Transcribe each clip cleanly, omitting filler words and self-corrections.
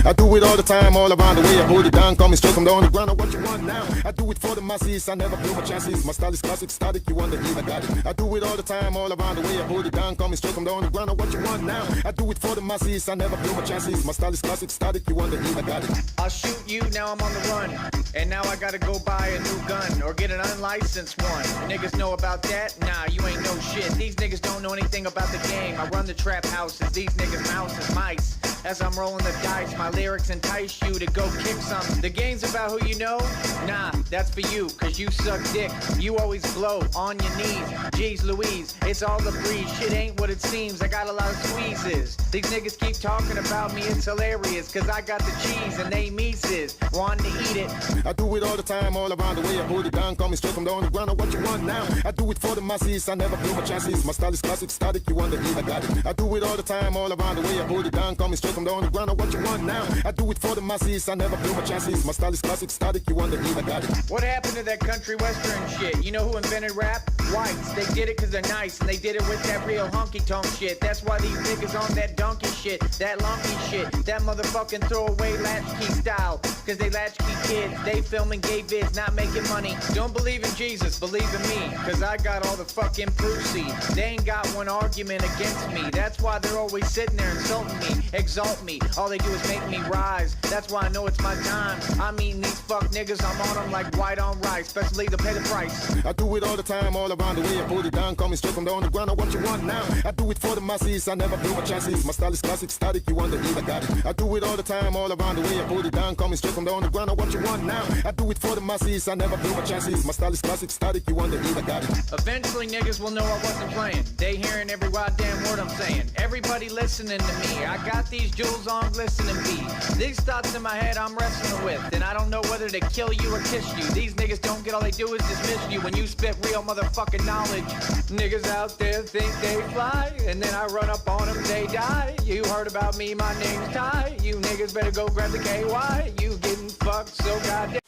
I do it all the time, all around the way. I hold it down, coming straight from down the ground. What you want now? I do it for the masses. I never blow my chances. My style is classic, static. You want the heat, I got it. I do it all the time, all around the way. I hold it down, coming straight from down the ground. What you want now? I do it for the masses. I never blow my chances. My style is classic, static. You want the heat, I got it. I'll shoot you, now I'm on the run. And now I gotta go buy a new gun or get an unlicensed one. Niggas know about that? Nah, you ain't no shit. These niggas don't know anything about the game. I run the trap houses, these niggas mouse is mice. As I'm rolling the dice, my lyrics entice you to go kick some. The game's about who you know? Nah, that's for you, cause you suck dick. You always blow on your knees. Jeez Louise, it's all the breeze. Shit ain't what it seems, I got a lot of squeezes. These niggas keep talking about me, it's hilarious. Cause I got the cheese and they Mises wanting to eat it. I do it all the time, all around the way. I hold it down, coming straight from down the ground. What you want now? I do it for the masses. I never blow my chances. My style is classic, static. You want the heat, I got it. I do it all the time, all around the way. I hold it down, coming straight from down the ground. What you want now? I do it for the masses. I never blow my chances. My style is classic, static. You want the heat, I got it. What happened to that country western shit? You know who invented rap? Whites. They did it cause they're nice, and they did it with that real honky-tonk shit. That's why these niggas on that donkey shit, that lumpy shit, that motherfucking throwaway latchkey style. Cause they latchkey kids, they filming gay vids, not making money. Don't believe in Jesus, believe in me. Cause I got all the fucking proceeds. They ain't got one argument against me. That's why they're always sitting there insulting me, exalt me. All they do is make me rise. That's why I know it's my time. I'm eating these fuck niggas, I'm on them like white on rice. Especially to pay the price. I do it all the time, all around the way. I hold it down, coming straight from down the ground. What you want now? I do it for the masses. I never blow my chances. My style is classic, static. You want the heat, I got it. I do it all the time, all around the way. I hold it down, coming straight from down the ground. What you want now? I do it for the masses. I never blow my chances. My style is classic, static. You want the heat, I got it. Eventually niggas will know I wasn't playing. They hearing every goddamn word I'm saying. Everybody listening to me. I got these jewels on glistening beat. These thoughts in my head I'm wrestling with. And I don't know whether to kill you or kiss you. These niggas don't get, all they do is dismiss you when you spit real motherfucking knowledge. Niggas out there think they fly, and then I run up on them, they die. You heard about me, my name's Ty. You niggas better go grab the KY. You getting fucked so goddamn.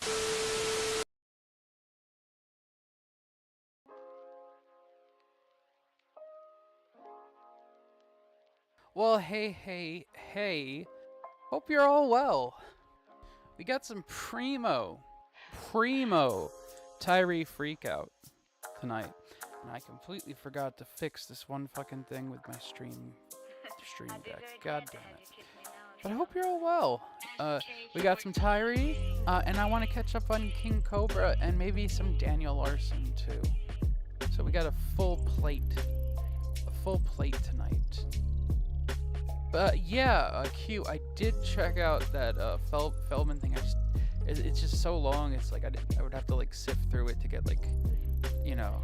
Well, hey. Hope you're all well. We got some primo Tyree freakout tonight. And I completely forgot to fix this one fucking thing with my stream deck. God damn it. But I hope you're all well. We got some Tyree, and I want to catch up on King Cobra and maybe some Daniel Larson too. So we got a full plate tonight. But yeah, Q, I did check out that Feldman thing. It's just so long. It's like I would have to like sift through it to get like, you know,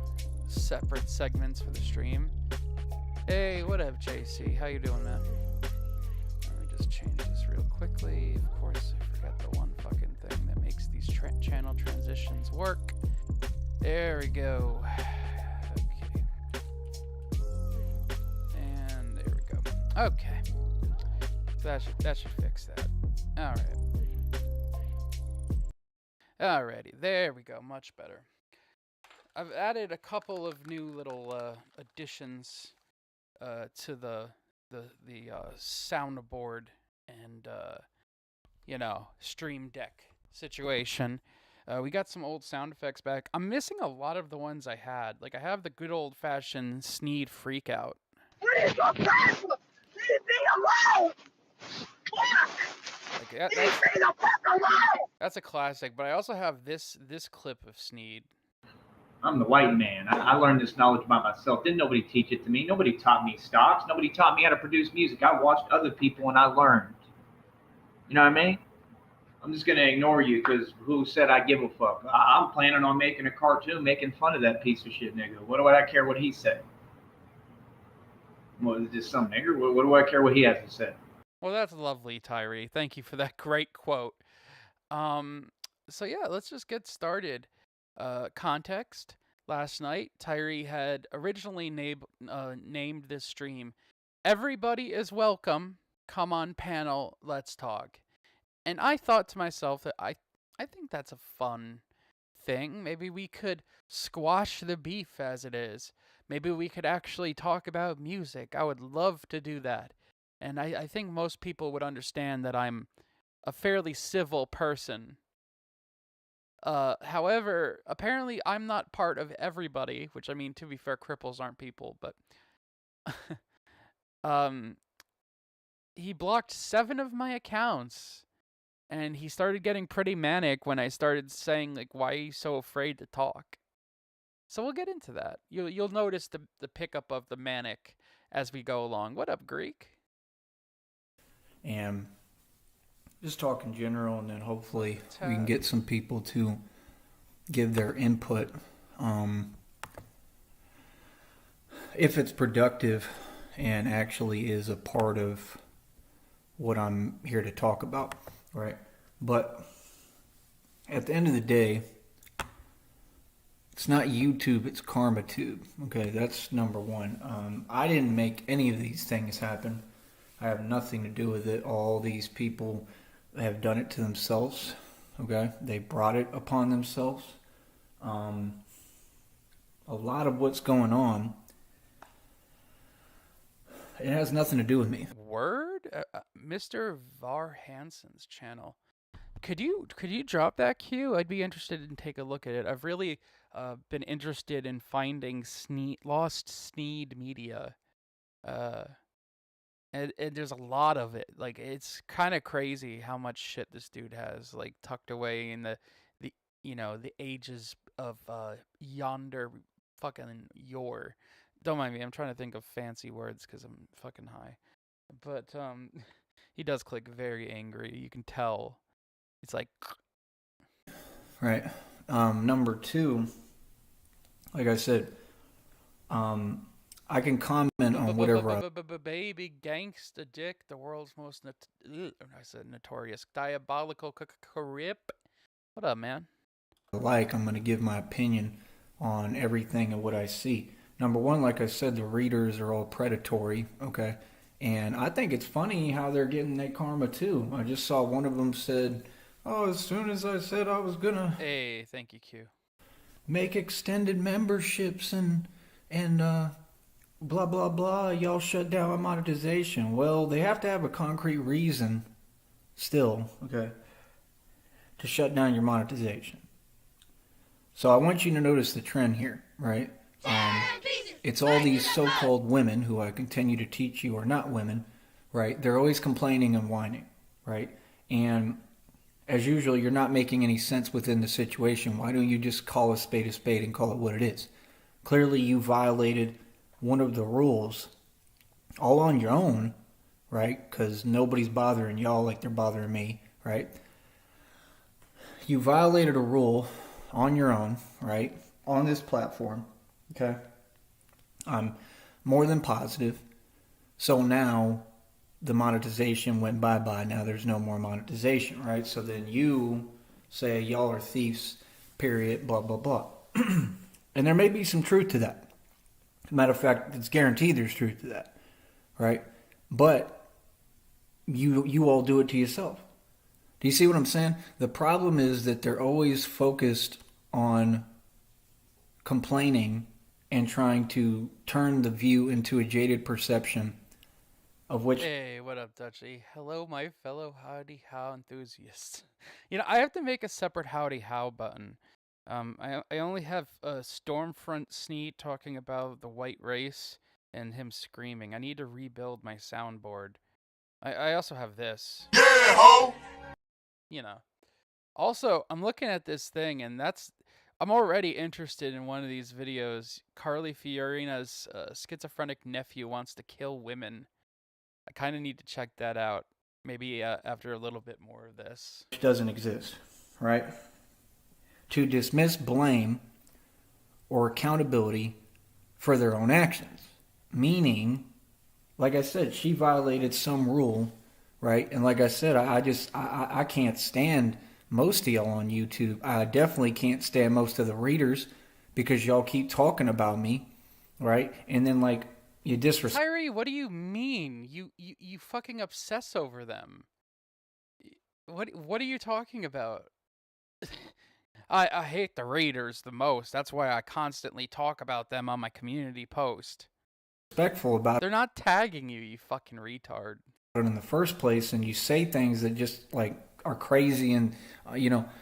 separate segments for the stream. Hey, what up, JC? How you doing, man? Let me just change this real quickly. Of course, I forgot the one fucking thing that makes these channel transitions work. There we go. Okay. And there we go. Okay. That should fix that. Alrighty, there we go, much better. I've added a couple of new little additions to the soundboard and you know, stream deck situation. We got some old sound effects back. I'm missing a lot of the ones I had. Like I have the good old fashioned Sneed freakout. What is your problem? Leave me alone! Like, Leave me the fuck alone! that's a classic, but I also have this clip of Sneed. I'm the white man. I learned this knowledge by myself. Didn't nobody teach it to me. Nobody taught me stocks. Nobody taught me how to produce music. I watched other people and I learned. You know what I mean? I'm just going to ignore you because who said I give a fuck? I'm planning on making a cartoon making fun of that piece of shit nigga. What do I care what he said? What, is this some nigger? What do I care what he has to say? Well, that's lovely, Tyree. Thank you for that great quote. So yeah, let's just get started. Context. Last night, Tyree had originally named this stream, "Everybody is welcome. Come on panel, let's talk." And I thought to myself that I think that's a fun thing. Maybe we could squash the beef as it is. Maybe we could actually talk about music. I would love to do that. And I think most people would understand that I'm a fairly civil person. However, apparently I'm not part of everybody, which, I mean, to be fair, cripples aren't people, but he blocked 7 of my accounts, and he started getting pretty manic when I started saying, like, why are you so afraid to talk? So we'll get into that. You'll notice the pickup of the manic as we go along. What up, Greek? And just talk in general, and then hopefully we can get some people to give their input. If it's productive and actually is a part of what I'm here to talk about, right? But at the end of the day, it's not YouTube, it's KarmaTube. Okay, that's number one. I didn't make any of these things happen. I have nothing to do with it. All these people have done it to themselves. Okay, they brought it upon themselves. A lot of what's going on, it has nothing to do with me. Word? Mr. Var Hansen's channel. Could you drop that Q? I'd be interested in take a look at it. I've really been interested in finding lost Sneed media. And there's a lot of it. Like, it's kind of crazy how much shit this dude has, like, tucked away in the ages of yonder fucking yore. Don't mind me, I'm trying to think of fancy words because I'm fucking high. But he does click very angry. You can tell. It's like... Right. Number two, like I said, I can comment on whatever baby gangsta dick, the world's most notorious diabolical crip. What up, man? I'm going to give my opinion on everything and what I see. Number one, like I said, the readers are all predatory, okay? And I think it's funny how they're getting their karma too. I just saw one of them said, oh, as soon as I said I was gonna Hey, thank you, Q. Make extended memberships and blah blah blah, y'all shut down my monetization. Well, they have to have a concrete reason still, okay, to shut down your monetization. So I want you to notice the trend here, right? It's all these so-called women who I continue to teach you are not women, right? They're always complaining and whining, right? And as usual, you're not making any sense within the situation. Why don't you just call a spade and call it what it is? Clearly, you violated one of the rules all on your own, right? Because nobody's bothering y'all like they're bothering me, right? You violated a rule on your own, right? On this platform, okay? I'm more than positive. So now the monetization went bye-bye. Now there's no more monetization, right? So then you say y'all are thieves, period, blah, blah, blah. And there may be some truth to that. Matter of fact, it's guaranteed there's truth to that, right? But you all do it to yourself. Do you see what I'm saying? The problem is that they're always focused on complaining and trying to turn the view into a jaded perception of which... Hey, what up, Dutchy? Hello, my fellow howdy how enthusiasts. You know, I have to make a separate howdy how button. I only have Stormfront Sneed talking about the white race and him screaming. I need to rebuild my soundboard. I also have this. Yeah, ho! You know. Also, I'm looking at this thing, and I'm already interested in one of these videos. Carly Fiorina's schizophrenic nephew wants to kill women. I kind of need to check that out. Maybe after a little bit more of this. Which doesn't exist, right? To dismiss blame or accountability for their own actions. Meaning, like I said, she violated some rule, right? And like I said, I can't stand most of y'all on YouTube. I definitely can't stand most of the readers because y'all keep talking about me, right? And then like you disrespect. Tyree, what do you mean? You fucking obsess over them. What are you talking about? I hate the raiders the most. That's why I constantly talk about them on my community post. Respectful about They're not tagging you, you fucking retard. it in the first place, and you say things that just like are crazy, and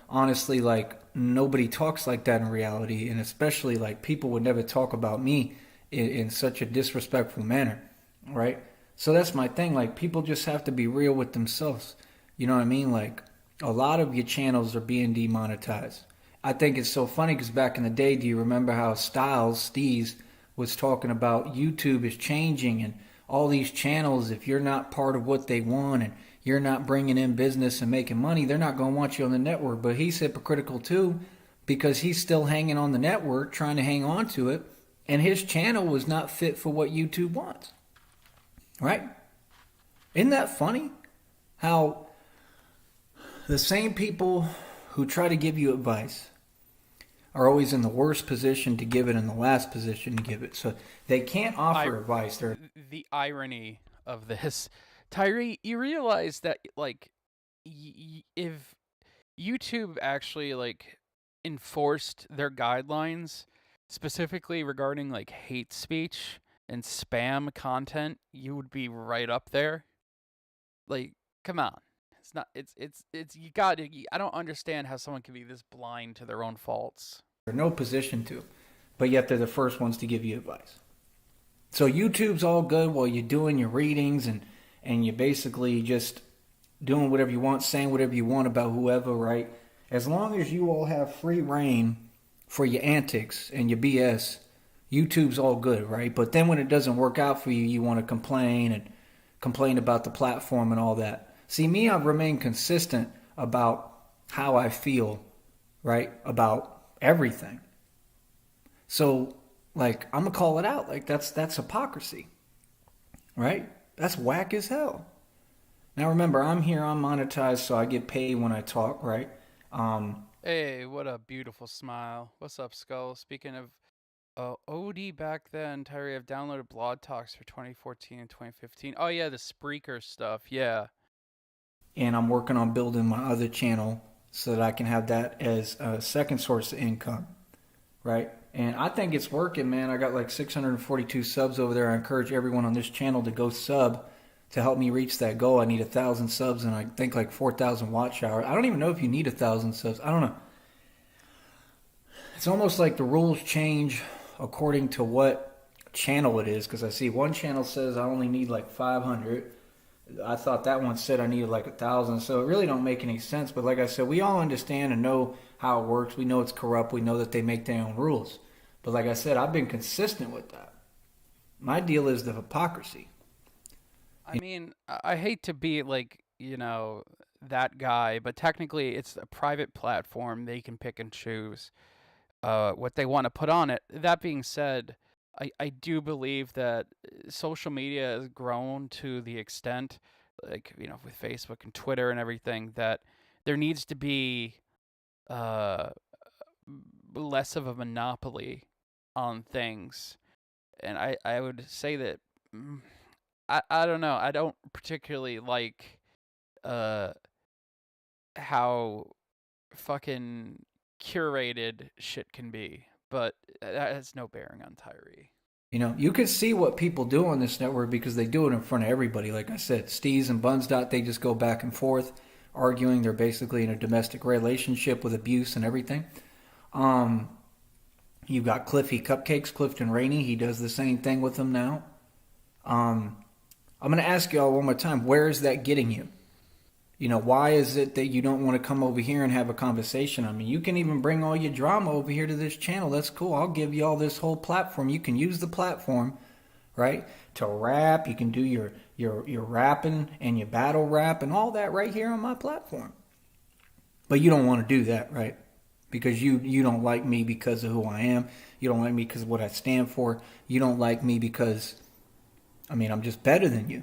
honestly, like, nobody talks like that in reality, and especially like people would never talk about me in such a disrespectful manner, right? So that's my thing. Like, people just have to be real with themselves. You know what I mean? Like, a lot of your channels are being demonetized. I think it's so funny because back in the day, do you remember how Steez was talking about YouTube is changing and all these channels, if you're not part of what they want and you're not bringing in business and making money, they're not going to want you on the network. But he's hypocritical too, because he's still hanging on the network, trying to hang on to it, and his channel was not fit for what YouTube wants. Right? Isn't that funny? How the same people who try to give you advice are always in the worst position to give it and the last position to give it. So they can't offer advice. The irony of this, Tyree, you realize that, like, if YouTube actually, like, enforced their guidelines specifically regarding, like, hate speech and spam content, you would be right up there. Like, come on. It's not, it's, you got to, I don't understand how someone can be this blind to their own faults. They're no position to, but yet they're the first ones to give you advice. So YouTube's all good while you're doing your readings and you're basically just doing whatever you want, saying whatever you want about whoever, right? As long as you all have free reign for your antics and your BS, YouTube's all good, right? But then when it doesn't work out for you, you want to complain about the platform and all that. See, me, I've remained consistent about how I feel, right, about everything. So, like, I'm going to call it out. Like, that's hypocrisy, right? That's whack as hell. Now, remember, I'm monetized, so I get paid when I talk, right? Hey, what a beautiful smile. What's up, Skull? Speaking of OD back then, Tyree, I've downloaded Blog Talks for 2014 and 2015. Oh, yeah, the Spreaker stuff, yeah. And I'm working on building my other channel so that I can have that as a second source of income, right? And I think it's working, man. I got like 642 subs over there. I encourage everyone on this channel to go sub to help me reach that goal. I need 1,000 subs and I think like 4,000 watch hours. I don't even know if you need 1,000 subs. I don't know. It's almost like the rules change according to what channel it is, because I see one channel says I only need like 500. I thought that one said I needed like 1,000, so it really don't make any sense. But like I said, we all understand and know how it works. We know it's corrupt. We know that they make their own rules. But like I said, I've been consistent with that. My deal is the hypocrisy. I mean, I hate to be like, that guy, but technically it's a private platform. They can pick and choose what they want to put on it. That being said, I do believe that social media has grown to the extent, like, with Facebook and Twitter and everything, that there needs to be less of a monopoly on things. And I would say that, I don't know, I don't particularly like how fucking curated shit can be. But that has no bearing on Tyree. You can see what people do on this network because they do it in front of everybody. Like I said, Steez and Bunsdot, they just go back and forth, arguing. They're basically in a domestic relationship with abuse and everything. You've got Cliffy Cupcakes, Clifton Rainey. He does the same thing with them now. I'm going to ask you all one more time, where is that getting you? Why is it that you don't want to come over here and have a conversation? I mean, you can even bring all your drama over here to this channel. That's cool. I'll give you all this whole platform. You can use the platform, right, to rap. You can do your rapping and your battle rap and all that right here on my platform. But you don't want to do that, right? Because you don't like me because of who I am. You don't like me because of what I stand for. You don't like me because, I'm just better than you.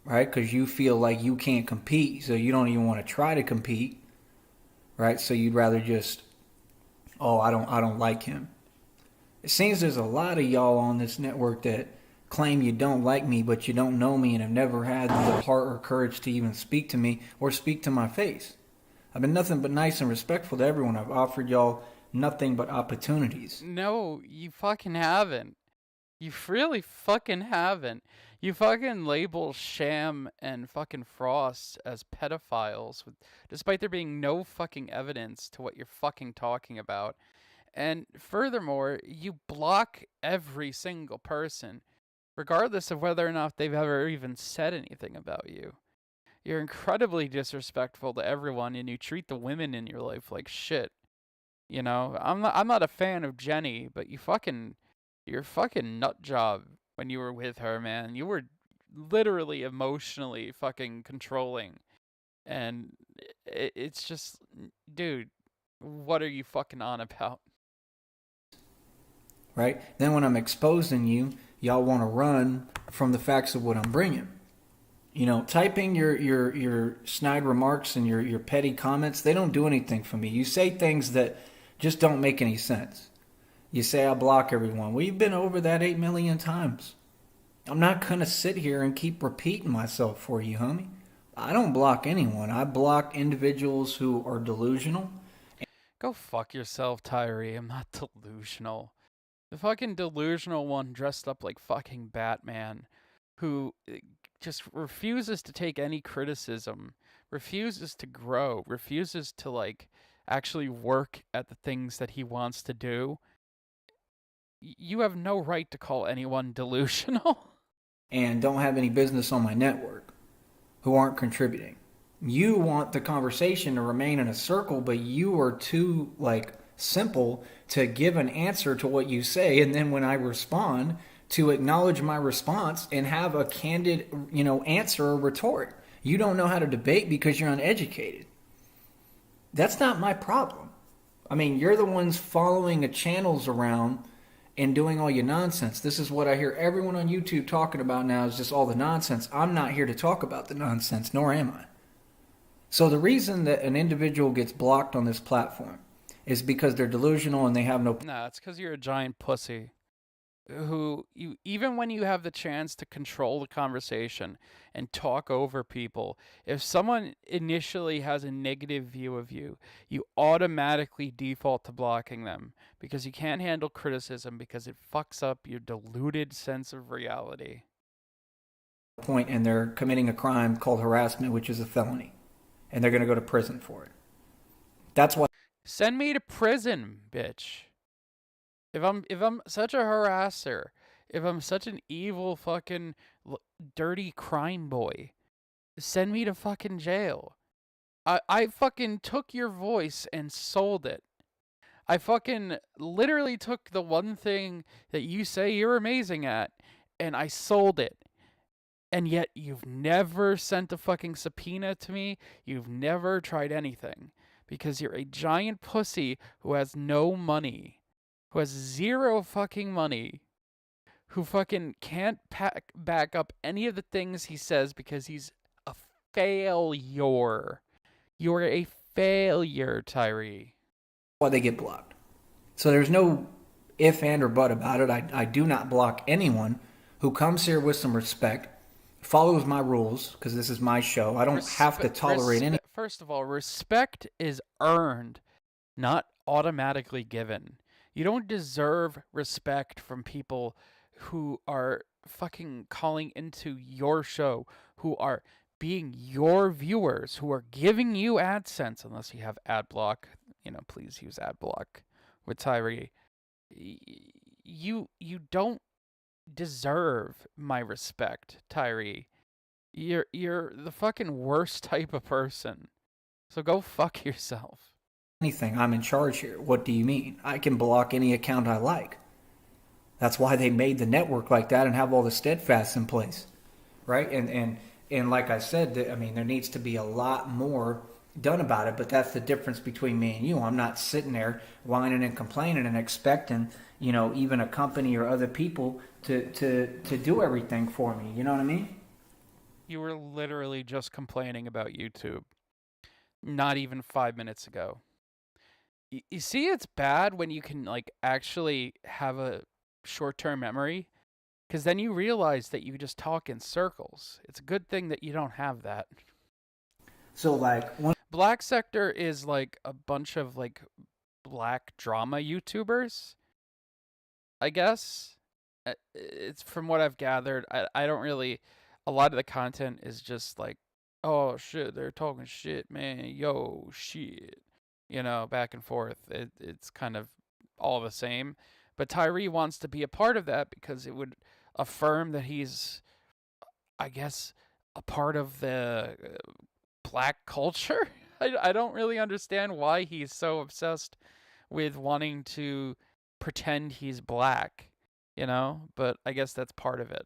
Right? Because you feel like you can't compete, so you don't even want to try to compete, right? So you'd rather just, I don't like him. It seems there's a lot of y'all on this network that claim you don't like me, but you don't know me and have never had the heart or courage to even speak to me or speak to my face. I've been nothing but nice and respectful to everyone. I've offered y'all nothing but opportunities. No, you fucking haven't. You really fucking haven't. You fucking label Sham and fucking Frost as pedophiles, despite there being no fucking evidence to what you're fucking talking about. And furthermore, you block every single person, regardless of whether or not they've ever even said anything about you. You're incredibly disrespectful to everyone, and you treat the women in your life like shit. You know, I'm not a fan of Jenny, but you're fucking nut job when you were with her, man. You were literally emotionally fucking controlling. And it's just, dude, what are you fucking on about? Right? Then when I'm exposing you, y'all want to run from the facts of what I'm bringing. You know, typing your snide remarks and your petty comments, they don't do anything for me. You say things that just don't make any sense. You say I block everyone. We've been over that 8 million times. I'm not going to sit here and keep repeating myself for you, homie. I don't block anyone. I block individuals who are delusional. Go fuck yourself, Tyree. I'm not delusional. The fucking delusional one dressed up like fucking Batman, who just refuses to take any criticism, refuses to grow, refuses to, like, actually work at the things that he wants to do. You have no right to call anyone delusional. And don't have any business on my network, who aren't contributing. You want the conversation to remain in a circle, but you are too, like, simple to give an answer to what you say, and then when I respond, to acknowledge my response and have a candid, answer or retort. You don't know how to debate because you're uneducated. That's not my problem. I mean, you're the ones following the channels around and doing all your nonsense. This is what I hear everyone on YouTube talking about now, is just all the nonsense. I'm not here to talk about the nonsense, nor am I. So the reason that an individual gets blocked on this platform is because they're delusional and they have no... Nah, it's because you're a giant pussy. Even when you have the chance to control the conversation and talk over people, if someone initially has a negative view of you, you automatically default to blocking them because you can't handle criticism because it fucks up your deluded sense of reality. Point, and they're committing a crime called harassment, which is a felony, and they're going to go to prison for it. That's why... Send me to prison, bitch. If I'm such a harasser, if I'm such an evil fucking dirty crime boy, send me to fucking jail. I fucking took your voice and sold it. I fucking literally took the one thing that you say you're amazing at, and I sold it. And yet you've never sent a fucking subpoena to me. You've never tried anything. Because you're a giant pussy who has no money. Who has zero fucking money, who fucking can't back up any of the things he says because he's a failure. You're a failure, Tyree. Why they get blocked. So there's no if, and, or but about it. I do not block anyone who comes here with some respect, follows my rules, because this is my show. I don't have to tolerate any... First of all, respect is earned, not automatically given. You don't deserve respect from people who are fucking calling into your show, who are being your viewers, who are giving you AdSense, unless you have ad block. Please use ad block with Tyree. You don't deserve my respect, Tyree. You're the fucking worst type of person. So go fuck yourself. Anything. I'm in charge here. What do you mean? I can block any account I like. That's why they made the network like that and have all the steadfasts in place, right? And like I said, there needs to be a lot more done about it. But that's the difference between me and you. I'm not sitting there whining and complaining and expecting, even a company or other people to do everything for me. You know what I mean? You were literally just complaining about YouTube, not even 5 minutes ago. You see, it's bad when you can, like, actually have a short-term memory, because then you realize that you just talk in circles. It's a good thing that you don't have that. So, like... Black Sector is, like, a bunch of, like, black drama YouTubers, I guess. it's from what I've gathered. I don't really. A lot of the content is just like, oh shit, they're talking shit, man. Yo, shit. Back and forth. It's kind of all the same. But Tyree wants to be a part of that because it would affirm that he's, I guess, a part of the black culture. I don't really understand why he's so obsessed with wanting to pretend he's black, but I guess that's part of it.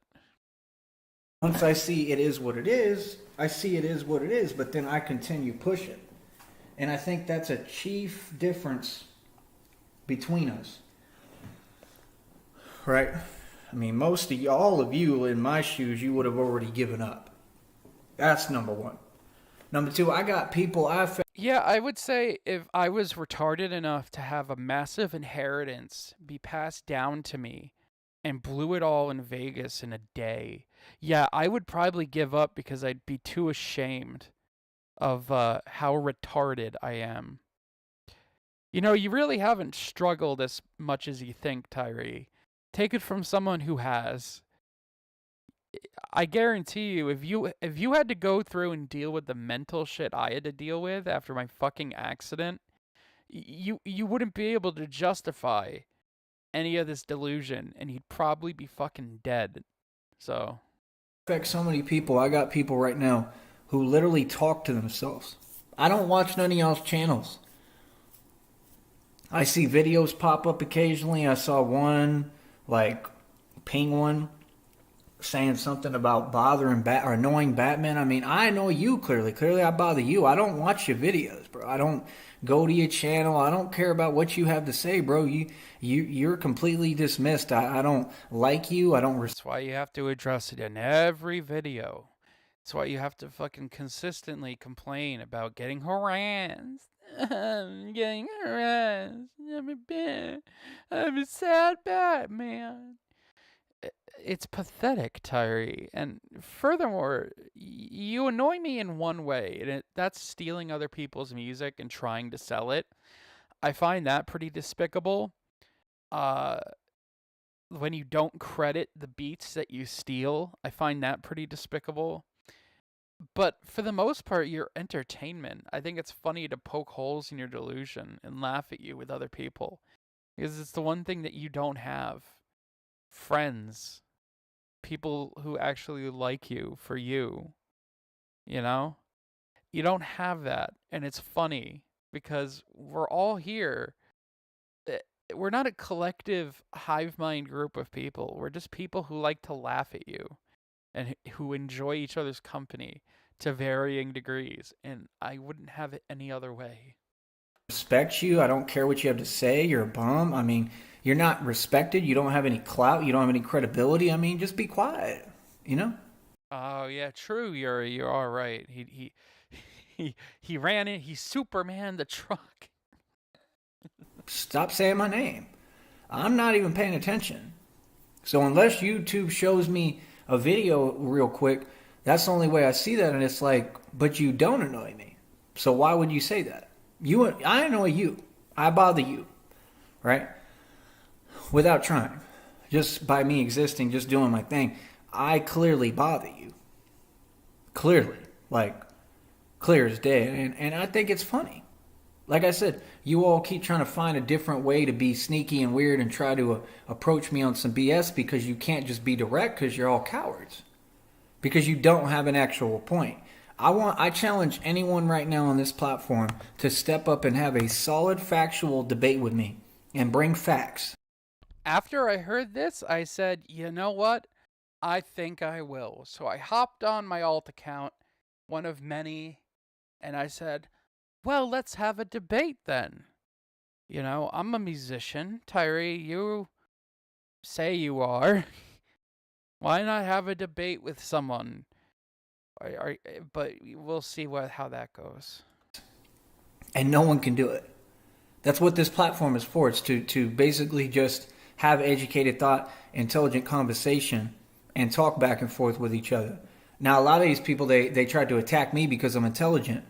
Once I see it is what it is, I see it is what it is, but then I continue pushing. And I think that's a chief difference between us. Right? I mean, most of you, all of you in my shoes, you would have already given up. That's number one. Number two, I got people Yeah, I would say if I was retarded enough to have a massive inheritance be passed down to me and blew it all in Vegas in a day, yeah, I would probably give up because I'd be too ashamed of how retarded I am. You really haven't struggled as much as you think, Tyree. Take it from someone who has. I guarantee you, if you had to go through and deal with the mental shit I had to deal with after my fucking accident, you wouldn't be able to justify any of this delusion, and you'd probably be fucking dead. So affect so many people. I got people right now who literally talk to themselves. I don't watch none of y'all's channels. I see videos pop up occasionally. I saw one, like, ping one, saying something about bothering or annoying Batman. I mean, I know you clearly. Clearly, I bother you. I don't watch your videos, bro. I don't go to your channel. I don't care about what you have to say, bro. You're completely dismissed. I don't like you. I don't. That's why you have to address it in every video. That's why you have to fucking consistently complain about getting harassed. I'm getting harassed. I'm a sad Batman. It's pathetic, Tyree. And furthermore, you annoy me in one way, and that's stealing other people's music and trying to sell it. I find that pretty despicable. When you don't credit the beats that you steal, I find that pretty despicable. But for the most part, your entertainment. I think it's funny to poke holes in your delusion and laugh at you with other people. Because it's the one thing that you don't have. Friends. People who actually like you for you. You don't have that. And it's funny because we're all here. We're not a collective hive mind group of people. We're just people who like to laugh at you and who enjoy each other's company to varying degrees. And I wouldn't have it any other way. Respect you. I don't care what you have to say. You're a bum. I mean, you're not respected. You don't have any clout. You don't have any credibility. I mean, just be quiet. Oh yeah, true. You're all right. He ran in. He Superman the truck. Stop saying my name. I'm not even paying attention. So unless YouTube shows me a video real quick, that's the only way I see that. And it's like, but you don't annoy me. So why would you say that? I annoy you. I bother you. Right? Without trying. Just by me existing, just doing my thing. I clearly bother you. Clearly. Like, clear as day. And I think it's funny. Like I said, you all keep trying to find a different way to be sneaky and weird and try to approach me on some BS because you can't just be direct because you're all cowards. Because you don't have an actual point. I challenge anyone right now on this platform to step up and have a solid factual debate with me and bring facts. After I heard this, I said, you know what? I think I will. So I hopped on my alt account, one of many, and I said, well, let's have a debate then. I'm a musician. Tyree, you say you are. Why not have a debate with someone? But we'll see how that goes. And no one can do it. That's what this platform is for. It's to basically just have educated thought, intelligent conversation, and talk back and forth with each other. Now, a lot of these people, they try to attack me because I'm intelligent.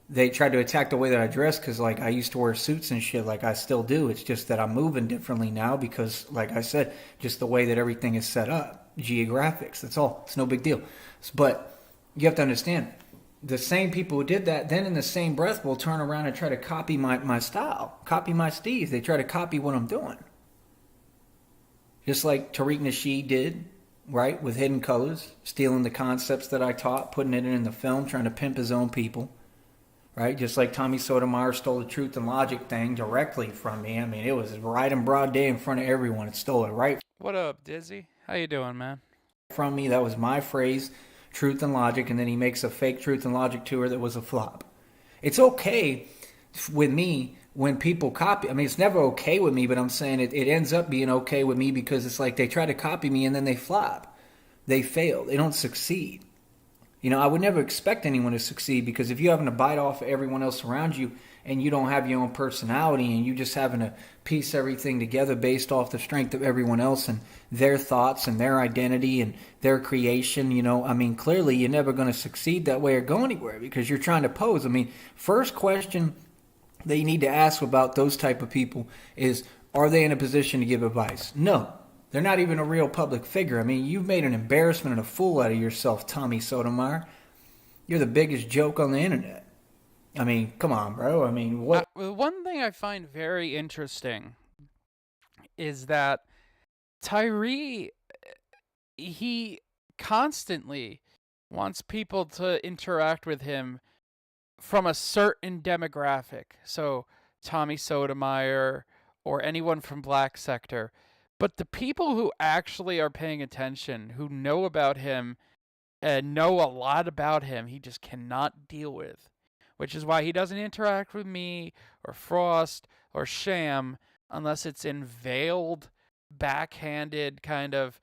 they tried to attack the way that I dress because, like, I used to wear suits and shit, like I still do. It's just that I'm moving differently now because, like I said, just the way that everything is set up, geographics. That's all. It's no big deal. But you have to understand, the same people who did that, then in the same breath, will turn around and try to copy my style, copy my steez. They try to copy what I'm doing, just like Tyree Sneed did, right, with Hidden Colors, stealing the concepts that I taught, putting it in the film, trying to pimp his own people. Right, just like Tommy Sotomayor stole the Truth and Logic thing directly from me. I mean, it was right in broad day in front of everyone. It stole it right What up, Dizzy? How you doing, man? from me. That was my phrase, Truth and Logic, and then he makes a fake Truth and Logic tour that was a flop. It's okay with me when people copy. I mean, it's never okay with me, but I'm saying it ends up being okay with me because it's like they try to copy me and then they flop. They fail. They don't succeed. You know, I would never expect anyone to succeed because if you're having to bite off everyone else around you and you don't have your own personality and you just having to piece everything together based off the strength of everyone else and their thoughts and their identity and their creation, you know, I mean, clearly you're never going to succeed that way or go anywhere because you're trying to pose. I mean, first question that you need to ask about those type of people is, are they in a position to give advice? No. They're not even a real public figure. I mean, you've made an embarrassment and a fool out of yourself, Tommy Sotomayor. You're the biggest joke on the internet. I mean, come on, bro. I mean, what? One thing I find very interesting is that Tyree, he constantly wants people to interact with him from a certain demographic. So Tommy Sotomayor or anyone from Black Sector. But the people who actually are paying attention, who know about him and know a lot about him, he just cannot deal with. Which is why he doesn't interact with me or Frost or Sham unless it's in veiled, backhanded kind of,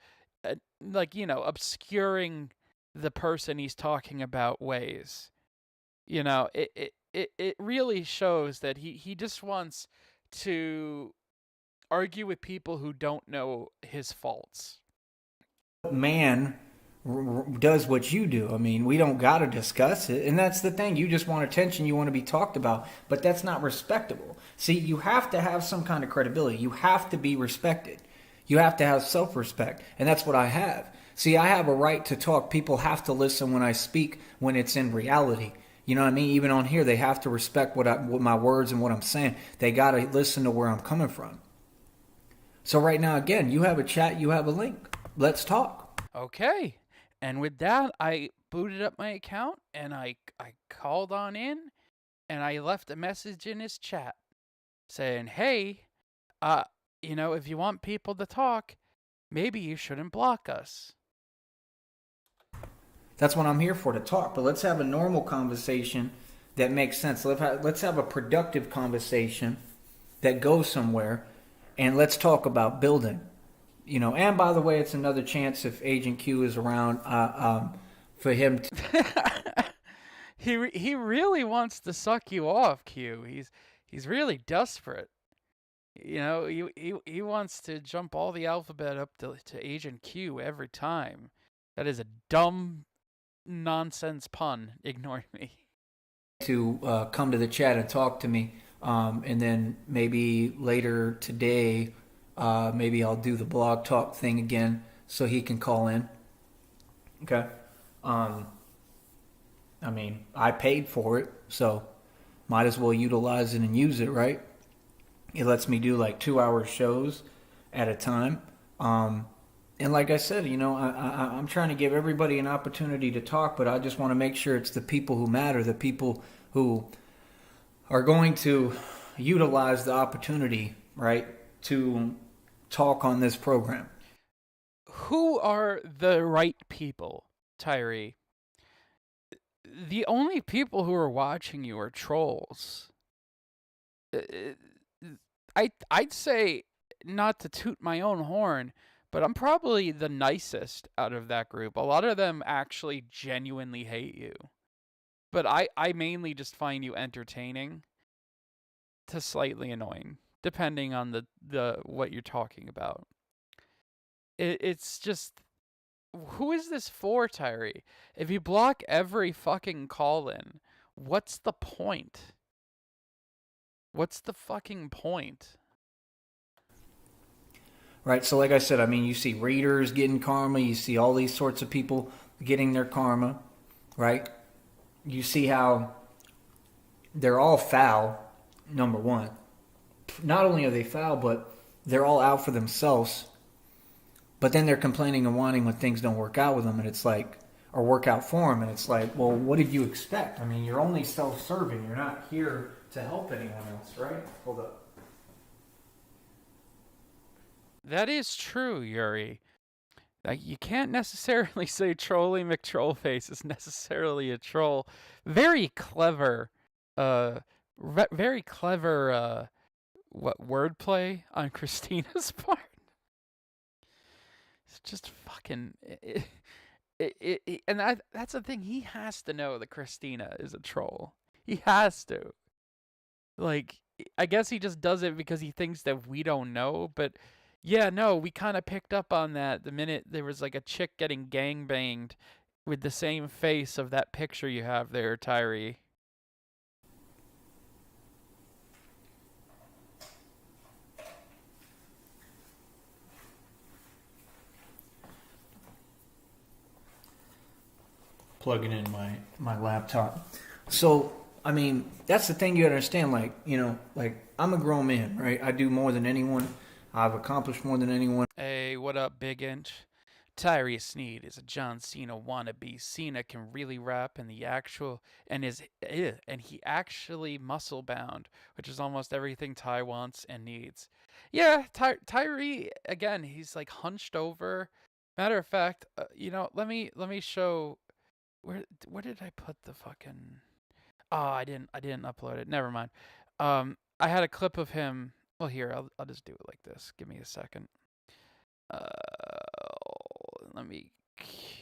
like, you know, obscuring the person he's talking about ways. You know, it really shows that he just wants to argue with people who don't know his faults. Man does what you do. I mean, we don't got to discuss it. And that's the thing. You just want attention. You want to be talked about. But that's not respectable. See, you have to have some kind of credibility. You have to be respected. You have to have self-respect. And that's what I have. See, I have a right to talk. People have to listen when I speak when it's in reality. You know what I mean? Even on here, they have to respect what my words and what I'm saying. They got to listen to where I'm coming from. So right now, again, you have a chat, you have a link. Let's talk. Okay. And with that, I booted up my account and I called on in and I left a message in his chat saying, hey, you know, if you want people to talk, maybe you shouldn't block us. That's what I'm here for, to talk. But let's have a normal conversation that makes sense. Let's have a productive conversation that goes somewhere. And let's talk about building, you know. And by the way, it's another chance if Agent Q is around for him. He really wants to suck you off, Q. He's really desperate. You know, he wants to jump all the alphabet up to Agent Q every time. That is a dumb nonsense pun. Ignore me. To come to the chat and talk to me. And then maybe later today, maybe I'll do the blog talk thing again so he can call in. Okay. I mean, I paid for it, so might as well utilize it and use it, right? It lets me do like 2-hour shows at a time. And like I said, you know, I'm trying to give everybody an opportunity to talk, but I just want to make sure it's the people who matter, the people who are going to utilize the opportunity, right, to talk on this program. Who are the right people, Tyree? The only people who are watching you are trolls. I'd say, not to toot my own horn, but I'm probably the nicest out of that group. A lot of them actually genuinely hate you. But I mainly just find you entertaining to slightly annoying, depending on the what you're talking about. It's just, who is this for, Tyree? If you block every fucking call-in, what's the point? What's the fucking point? Right, so like I said, I mean, you see readers getting karma, you see all these sorts of people getting their karma, right? You see how they're all foul, number one. Not only are they foul, but they're all out for themselves. But then they're complaining and whining when things don't work out with them, and it's like, or work out for them, and it's like, well, what did you expect? I mean, you're only self-serving. You're not here to help anyone else, right? Hold up. That is true, Yuri. Like, you can't necessarily say Trolly McTrollface is necessarily a troll. Very clever, very clever, wordplay on Christina's part. It's just fucking, and that's the thing. He has to know that Christina is a troll. He has to. Like, I guess he just does it because he thinks that we don't know, but yeah, no, we kind of picked up on that the minute there was like a chick getting gangbanged with the same face of that picture you have there, Tyree. Plugging in my laptop. So, I mean, that's the thing you understand. Like, you know, like, I'm a grown man, right? I do more than anyone. I've accomplished more than anyone. Hey, what up, Big Inch? Tyree Sneed is a John Cena wannabe. Cena can really rap, and he actually muscle bound, which is almost everything Ty wants and needs. Yeah, Tyree again. He's like hunched over. Matter of fact, you know, let me show. Where did I put the fucking? Oh, I didn't upload it. Never mind. I had a clip of him. Well, here, I'll just do it like this. Give me a second. Let me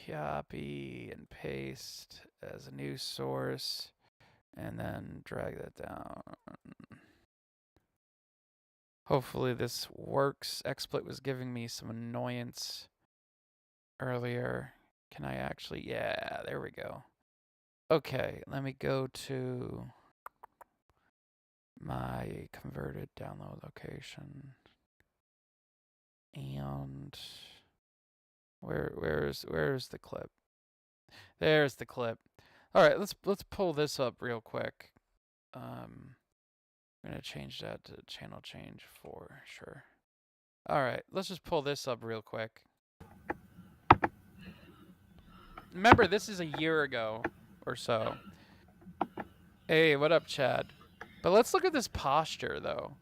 copy and paste as a new source, and then drag that down. Hopefully this works. XSplit was giving me some annoyance earlier. Can I actually? Yeah, there we go. Okay, let me go to my converted download location. And where's the clip? There's the clip. All right, let's pull this up real quick. I'm gonna change that to channel change for sure. All right, let's just pull this up real quick. Remember, this is a year ago or so. Hey, what up, Chad? But let's look at this posture, though.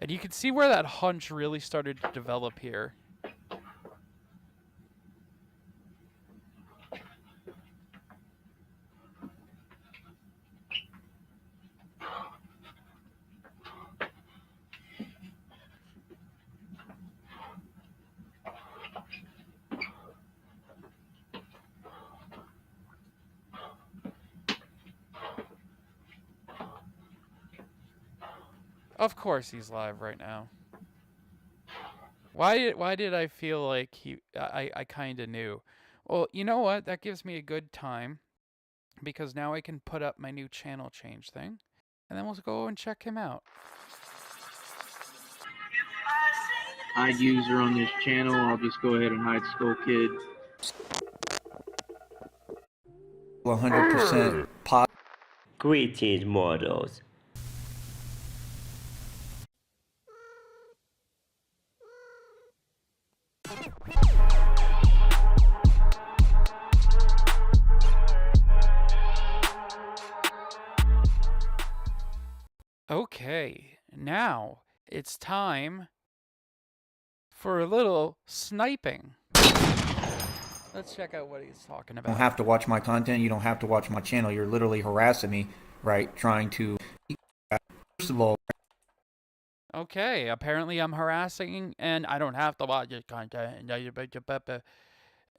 And you can see where that hunch really started to develop here. Of course he's live right now. Why did I feel like I kind of knew? Well, you know what? That gives me a good time because now I can put up my new channel change thing, and then we'll go and check him out. Hide user on this channel. I'll just go ahead and hide Skullkid. 100% pot. Greetings, mortals. Okay, now it's time for a little sniping. Let's check out what he's talking You about. don't have to watch my content. You don't have to watch my channel. You're literally harassing me, right? Trying to. First of all. Okay, apparently I'm harassing, and I don't have to watch your content.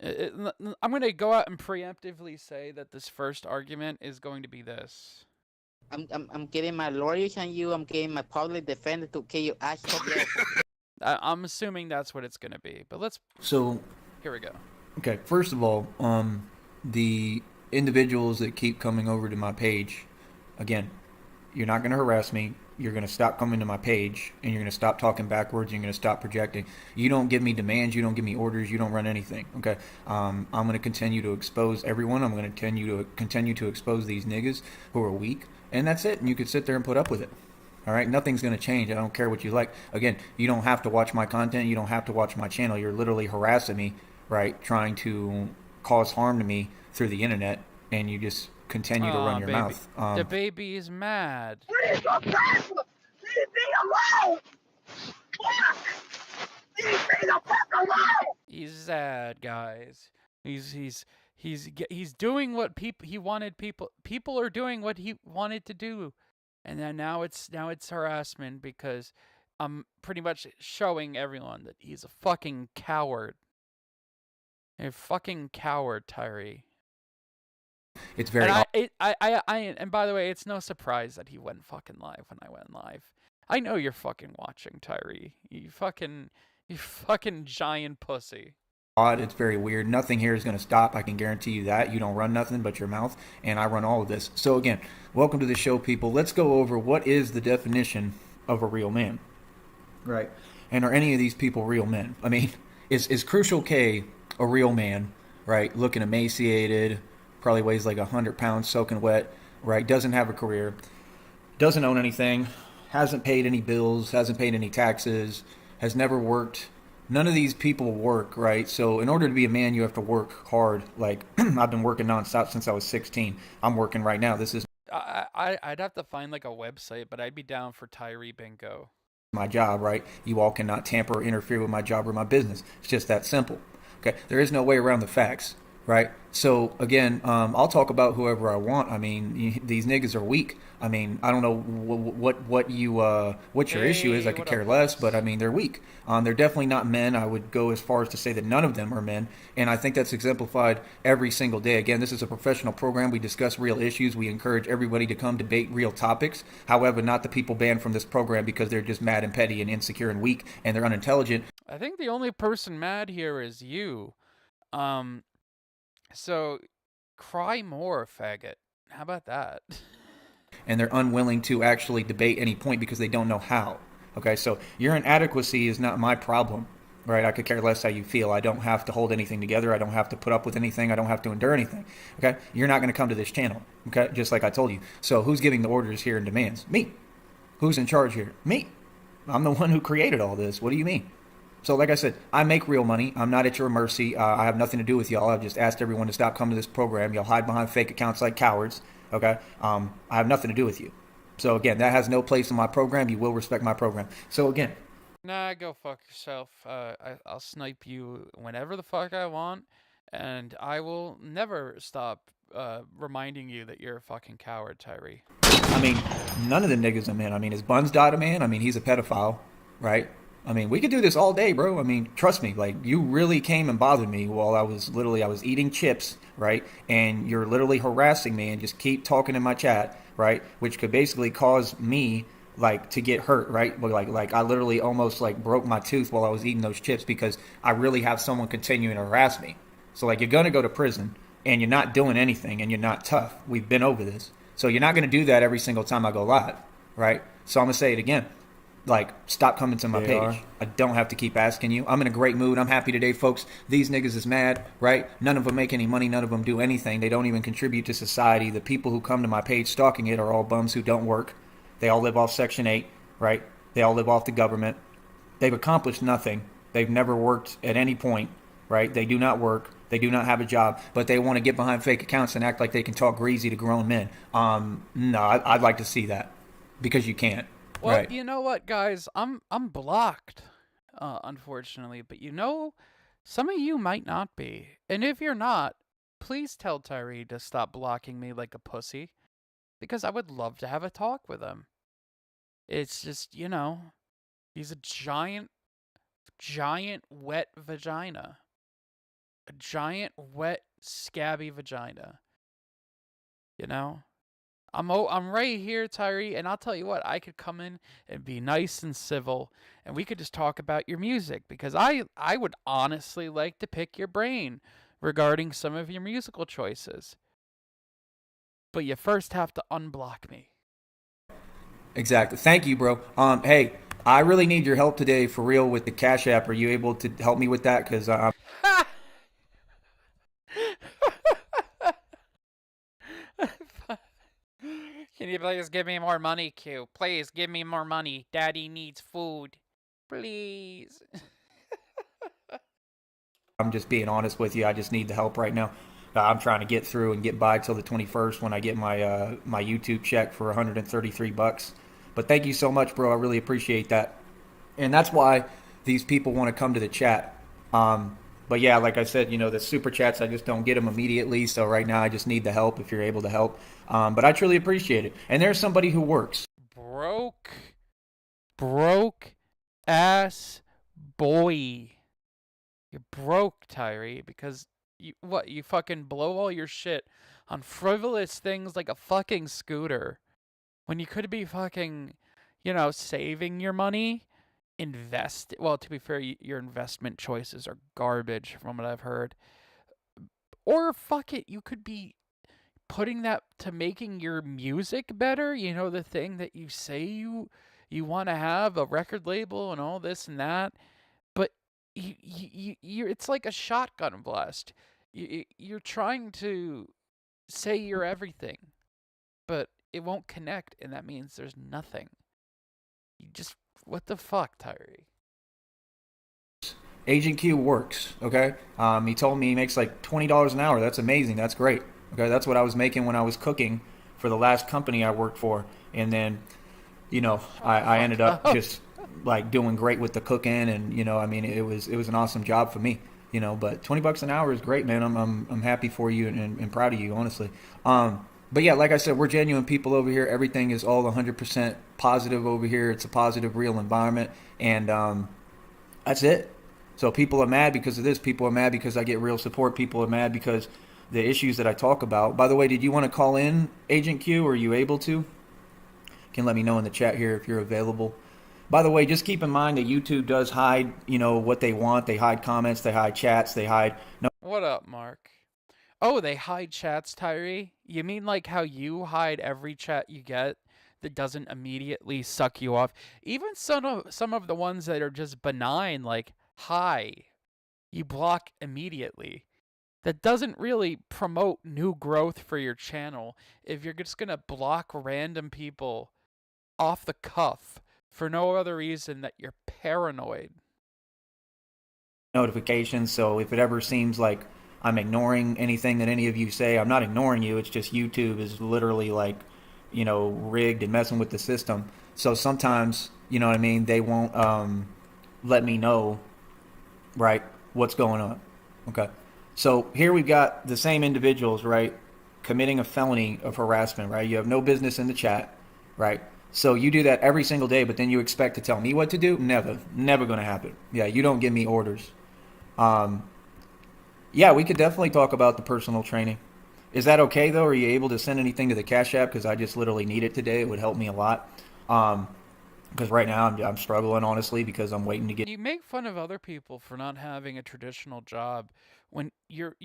I'm going to go out and preemptively say that this first argument is going to be this. I'm getting my lawyers on you. I'm getting my public defender to kill your ass. I'm assuming that's what it's going to be, but let's. So. Here we go. Okay, first of all, the individuals that keep coming over to my page, again, you're not going to harass me. You're going to stop coming to my page, and you're going to stop talking backwards. You're going to stop projecting. You don't give me demands. You don't give me orders. You don't run anything. Okay. I'm going to continue to expose everyone. I'm going to continue to expose these niggas who are weak, and that's it. And you can sit there and put up with it. All right. Nothing's going to change. I don't care what you like. Again, you don't have to watch my content. You don't have to watch my channel. You're literally harassing me, right? Trying to cause harm to me through the internet, and you just continue to run your mouth. The baby is mad. What is your problem? Leave me alone! Fuck! Leave me the fuck alone! He's sad, guys. He's doing what he wanted. People are doing what he wanted to do, and then now it's harassment because I'm pretty much showing everyone that he's a fucking coward. You're a fucking coward, Tyree. It's very. And by the way, it's no surprise that he went fucking live when I went live. I know you're fucking watching, Tyree. You fucking giant pussy. Odd. It's very weird. Nothing here is going to stop. I can guarantee you that. You don't run nothing but your mouth, and I run all of this. So again, welcome to the show, people. Let's go over what is the definition of a real man, right? And are any of these people real men? I mean, is Crucial K a real man, right? Looking emaciated, probably weighs like 100 pounds, soaking wet, right? Doesn't have a career, doesn't own anything, hasn't paid any bills, hasn't paid any taxes, has never worked. None of these people work, right? So in order to be a man, you have to work hard. Like, I've been working nonstop since I was 16. I'm working right now. This is I'd have to find like a website, but I'd be down for Tyree Bingo. My job, right? You all cannot tamper or interfere with my job or my business. It's just that simple. Okay, there is no way around the facts, right? So again, I'll talk about whoever I want. I mean, these niggas are weak. I mean, I don't know what your issue is. I could care less, but I mean, they're weak. They're definitely not men. I would go as far as to say that none of them are men, and I think that's exemplified every single day. Again, this is a professional program. We discuss real issues. We encourage everybody to come debate real topics. However, not the people banned from this program because they're just mad and petty and insecure and weak and they're unintelligent. I think the only person mad here is you. So cry more, faggot. How about that? And they're unwilling to actually debate any point because they don't know how. Okay, so your inadequacy is not my problem, right? I could care less how you feel. I don't have to hold anything together. I don't have to put up with anything. I don't have to endure anything. Okay, you're not going to come to this channel. Okay, just like I told you. So who's giving the orders here and demands? Me. Who's in charge here? Me. I'm the one who created all this. What do you mean? So like I said, I make real money. I'm not at your mercy. I have nothing to do with y'all. I've just asked everyone to stop coming to this program. Y'all hide behind fake accounts like cowards. Okay? I have nothing to do with you. So again, that has no place in my program. You will respect my program. So again. Nah, go fuck yourself. I'll snipe you whenever the fuck I want. And I will never stop reminding you that you're a fucking coward, Tyree. I mean, none of the niggas are men. I mean, is Buns Dot a man? I mean, he's a pedophile, right? I mean, we could do this all day, bro. I mean, trust me, like, you really came and bothered me while I was eating chips, right? And you're literally harassing me and just keep talking in my chat, right? Which could basically cause me, like, to get hurt, right? But like I literally almost, like, broke my tooth while I was eating those chips because I really have someone continuing to harass me. So, like, you're going to go to prison and you're not doing anything and you're not tough. We've been over this. So you're not going to do that every single time I go live, right? So I'm going to say it again. Like, stop coming to my page. I don't have to keep asking you. I'm in a great mood. I'm happy today, folks. These niggas is mad, right? None of them make any money. None of them do anything. They don't even contribute to society. The people who come to my page stalking it are all bums who don't work. They all live off Section 8, right? They all live off the government. They've accomplished nothing. They've never worked at any point, right? They do not work. They do not have a job, but they want to get behind fake accounts and act like they can talk greasy to grown men. No, I'd like to see that because you can't. Well, right. You know what, guys? I'm blocked, unfortunately. But you know, some of you might not be. And if you're not, please tell Tyree to stop blocking me like a pussy. Because I would love to have a talk with him. It's just, you know, he's a giant wet vagina. A giant, wet, scabby vagina. You know? I'm right here, Tyree, and I'll tell you what, I could come in and be nice and civil, and we could just talk about your music, because I would honestly like to pick your brain regarding some of your musical choices. but you first have to unblock me. Exactly. Thank you, bro. Hey, I really need your help today for real with the Cash App. Are you able to help me with that? Because I'm Can you please give me more money, Q? Please give me more money. Daddy needs food. Please. just being honest with you. I just need the help right now. I'm trying to get through and get by till the 21st when I get my my YouTube check for 133 bucks. But thank you so much, bro. I really appreciate that. And that's why these people want to come to the chat. But yeah, like I said, you know, the super chats, I just don't get them immediately. So right now I just need the help if you're able to help. But I truly appreciate it. And there's somebody who works. Broke ass boy. You're broke, Tyree, because you fucking blow all your shit on frivolous things like a fucking scooter when you could be fucking, saving your money, well, to be fair, your investment choices are garbage from what I've heard. Or fuck it, you could be putting that to making your music better, the thing that you say you want to have, a record label and all this and that. But you're it's like a shotgun blast. You're trying to say you're everything, but it won't connect, and that means there's nothing. What the fuck, Tyree? Agent Q works, okay? He told me he makes like $20 an hour. That's amazing. That's great. Okay, that's what I was making when I was cooking for the last company I worked for. And then, I ended up just like doing great with the cooking, and it was an awesome job for me. But $20 an hour is great, man. I'm happy for you and proud of you, honestly. But yeah, like I said, we're genuine people over here. Everything is all 100% positive over here. It's a positive, real environment, and that's it. So people are mad because of this. People are mad because I get real support. People are mad because the issues that I talk about. By the way, did you want to call in, Agent Q? Are you able to? You can let me know in the chat here if you're available. By the way, just keep in mind that YouTube does hide, what they want. They hide comments, they hide chats, they hide... No. What up, Mark? Oh, they hide chats, Tyree? You mean like how you hide every chat you get that doesn't immediately suck you off? Even some of the ones that are just benign, like, hi, you block immediately. That doesn't really promote new growth for your channel if you're just going to block random people off the cuff for no other reason that you're paranoid. Notifications, so if it ever seems like I'm ignoring anything that any of you say, I'm not ignoring you. It's just YouTube is literally like, rigged and messing with the system. So sometimes, they won't let me know, right, what's going on. Okay. So here we've got the same individuals, right, committing a felony of harassment, right? You have no business in the chat, right? So you do that every single day, but then you expect to tell me what to do? Never going to happen. Yeah, you don't give me orders. Yeah, we could definitely talk about the personal training. Is that okay, though? Are you able to send anything to the Cash App? Because I just literally need it today. It would help me a lot. Because right now I'm struggling, honestly, because I'm waiting to get... You make fun of other people for not having a traditional job when you're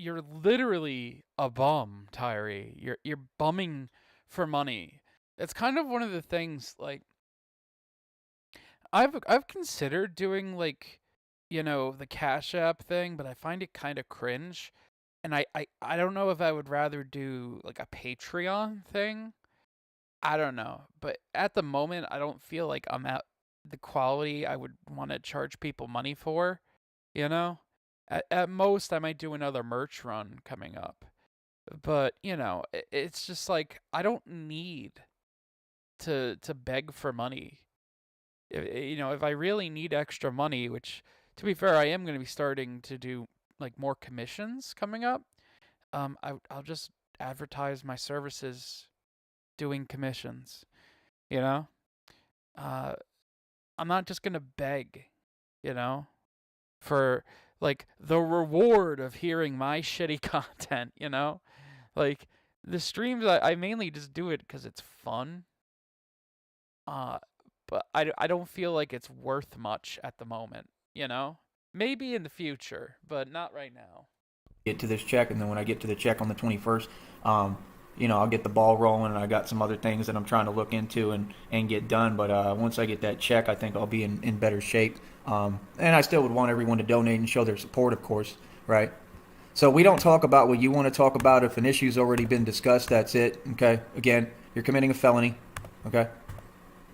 literally a bum, Tyree. You're bumming for money. It's kind of one of the things, like, I've considered doing, like, the Cash App thing, but I find it kind of cringe. And I don't know if I would rather do, like, a Patreon thing. I don't know. But at the moment, I don't feel like I'm at the quality I would want to charge people money for, At most, I might do another merch run coming up. But, it's just like, I don't need to beg for money. If I really need extra money, which, to be fair, I am going to be starting to do, like, more commissions coming up, I'll just advertise my services doing commissions, I'm not just going to beg, for, like, the reward of hearing my shitty content, Like, the streams, I mainly just do it because it's fun. But I don't feel like it's worth much at the moment, Maybe in the future, but not right now. Get to this check, and then when I get to the check on the 21st, I'll get the ball rolling, and I got some other things that I'm trying to look into and get done. But once I get that check, I think I'll be in better shape. And I still would want everyone to donate and show their support, of course, right? So we don't talk about what you want to talk about. If an issue's already been discussed, that's it, okay? Again, you're committing a felony, okay?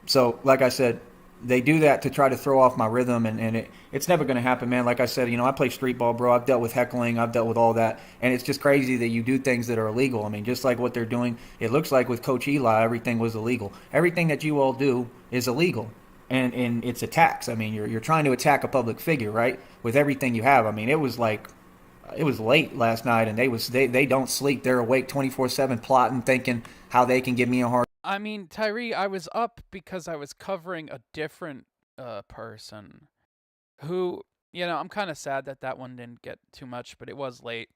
So, like I said, they do that to try to throw off my rhythm, and it's never going to happen, man. Like I said, I play street ball, bro. I've dealt with heckling. I've dealt with all that, and it's just crazy that you do things that are illegal. I mean, just like what they're doing, it looks like with Coach Eli, everything was illegal. Everything that you all do is illegal, and it's attacks. I mean, you're trying to attack a public figure, right, with everything you have. I mean, it was late last night, and they don't sleep. They're awake 24/7 plotting, thinking how they can give me a hard. I mean, Tyree, I was up because I was covering a different person who, I'm kind of sad that one didn't get too much, but it was late.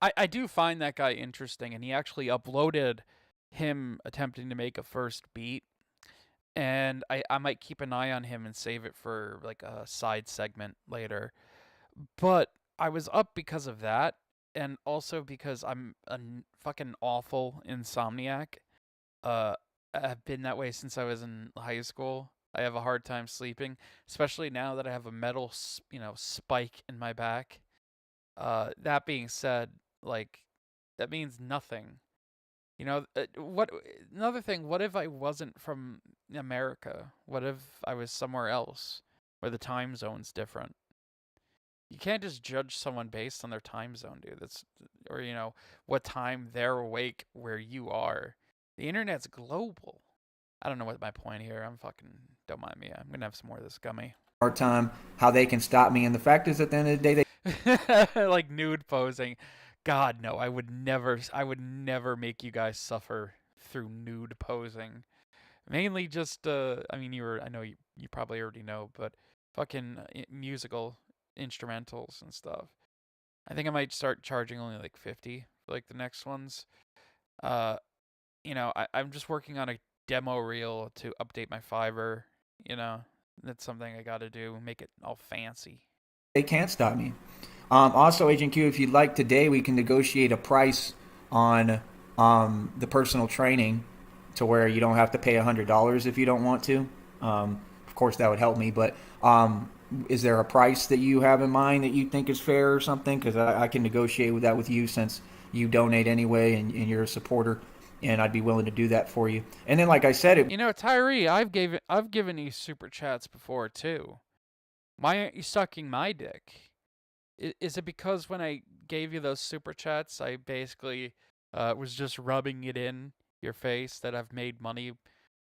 I do find that guy interesting, and he actually uploaded him attempting to make a first beat, and I might keep an eye on him and save it for like a side segment later. But I was up because of that, and also because I'm a fucking awful insomniac. I've been that way since I was in high school. I have a hard time sleeping, especially now that I have a metal, spike in my back. That being said, that means nothing. Another thing, what if I wasn't from America? What if I was somewhere else where the time zone's different? You can't just judge someone based on their time zone, dude. Or what time they're awake where you are. The internet's global. I don't know what my point here. Don't mind me. I'm gonna have some more of this gummy. Hard time how they can stop me, and the fact is, at the end of the day, they like nude posing. God no, I would never make you guys suffer through nude posing. Mainly just I know you probably already know, but fucking musical instrumentals and stuff. I think I might start charging only like 50 for like the next ones. I'm just working on a demo reel to update my Fiverr. That's something I got to do, make it all fancy. they can't stop me. Also, Agent Q, if you'd like today, we can negotiate a price on the personal training to where you don't have to pay $100 if you don't want to. Of course, that would help me, but is there a price that you have in mind that you think is fair or something? Because I can negotiate with that with you since you donate anyway and you're a supporter, and I'd be willing to do that for you. And then, like I said, Tyree, I've given you super chats before too. Why aren't you sucking my dick? Is it because when I gave you those super chats, I basically was just rubbing it in your face that I've made money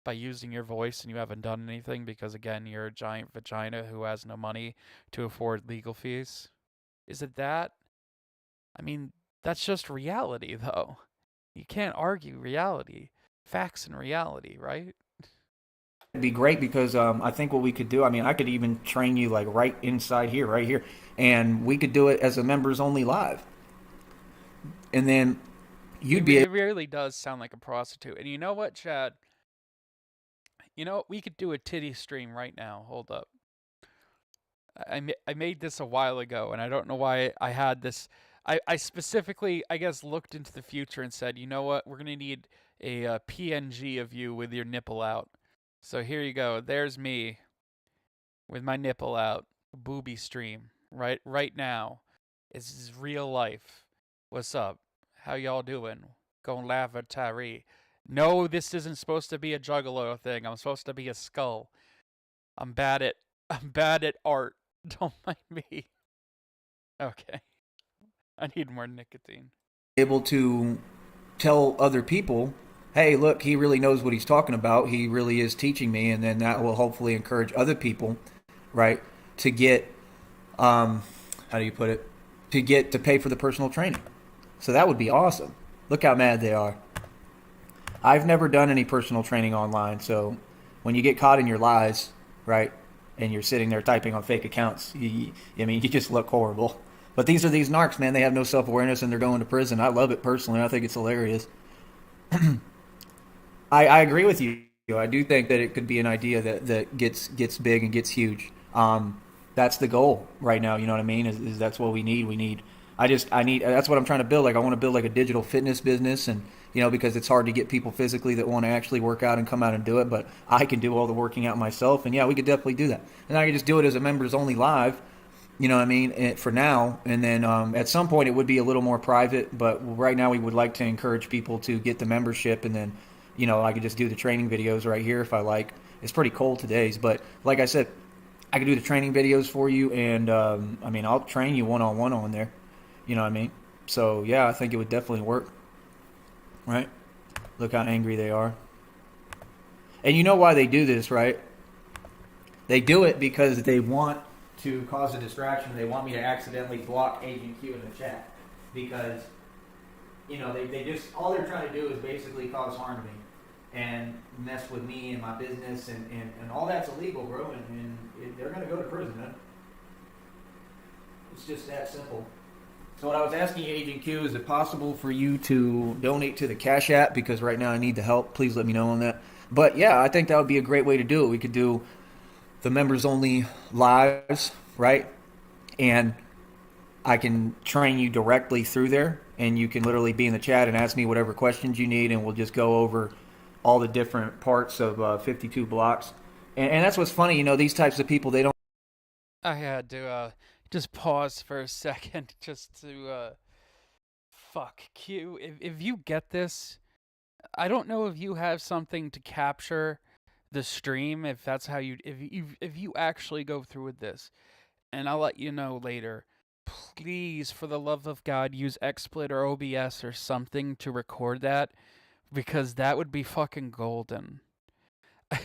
by using your voice and you haven't done anything because, again, you're a giant vagina who has no money to afford legal fees? Is it that? I mean, that's just reality, though. You can't argue reality. Facts and reality, right? it'd be great because I think what we could do, I could even train you like right inside here, right here, and we could do it as a members only live. And then you'd be It really does sound like a prostitute. And you know what, Chad? You know what? We could do a titty stream right now. Hold up. I made this a while ago, and I don't know why I had this. I specifically, I guess, looked into the future and said, you know what? We're going to need a PNG of you with your nipple out. So here you go. There's me with my nipple out. Booby stream. Right now. This is real life. What's up? How y'all doing? Gonna laugh at Tyree. No, this isn't supposed to be a juggalo thing. I'm supposed to be a skull. I'm bad at art. Don't mind me. Okay. I need more nicotine. able to tell other people, hey, look, he really knows what he's talking about. He really is teaching me. And then that will hopefully encourage other people, right, to get, how do you put it, to pay for the personal training. So that would be awesome. Look how mad they are. I've never done any personal training online. So when you get caught in your lies, right, and you're sitting there typing on fake accounts, you just look horrible. But these are these narcs, man. They have no self-awareness and they're going to prison. I love it personally. I think it's hilarious. I agree with you. I do think that it could be an idea that gets big and gets huge. That's the goal right now. You know what I mean? Is that's what we need. We need I need, that's what I'm trying to build. Like, I want to build like a digital fitness business, and because it's hard to get people physically that want to actually work out and come out and do it, but I can do all the working out myself, and yeah, we could definitely do that. And I could just do it as a members only live, you know what I mean, for now. And then at some point it would be a little more private, but right now we would like to encourage people to get the membership, and then, I could just do the training videos right here if I like. It's pretty cold today, but like I said, I can do the training videos for you, and I'll train you one-on-one on there. You know what I mean? So yeah, I think it would definitely work. Right? Look how angry they are. And you know why they do this, right? They do it because they want to cause a distraction. They want me to accidentally block Agent Q in the chat. Because, they just, all they're trying to do is basically cause harm to me and mess with me and my business, and all that's illegal, bro. And they're going to go to prison, man. It's just that simple. So what I was asking you, Agent Q, is it possible for you to donate to the Cash App? Because right now I need the help. Please let me know on that. But yeah, I think that would be a great way to do it. We could do the members only lives, right? And I can train you directly through there, and you can literally be in the chat and ask me whatever questions you need, and we'll just go over all the different parts of 52 blocks. And that's what's funny, these types of people, they don't. I had to just pause for a second just to fuck Q. If you get this, I don't know if you have something to capture the stream, if that's how if you actually go through with this, and I'll let you know later. Please, for the love of God, use XSplit or OBS or something to record that, because that would be fucking golden.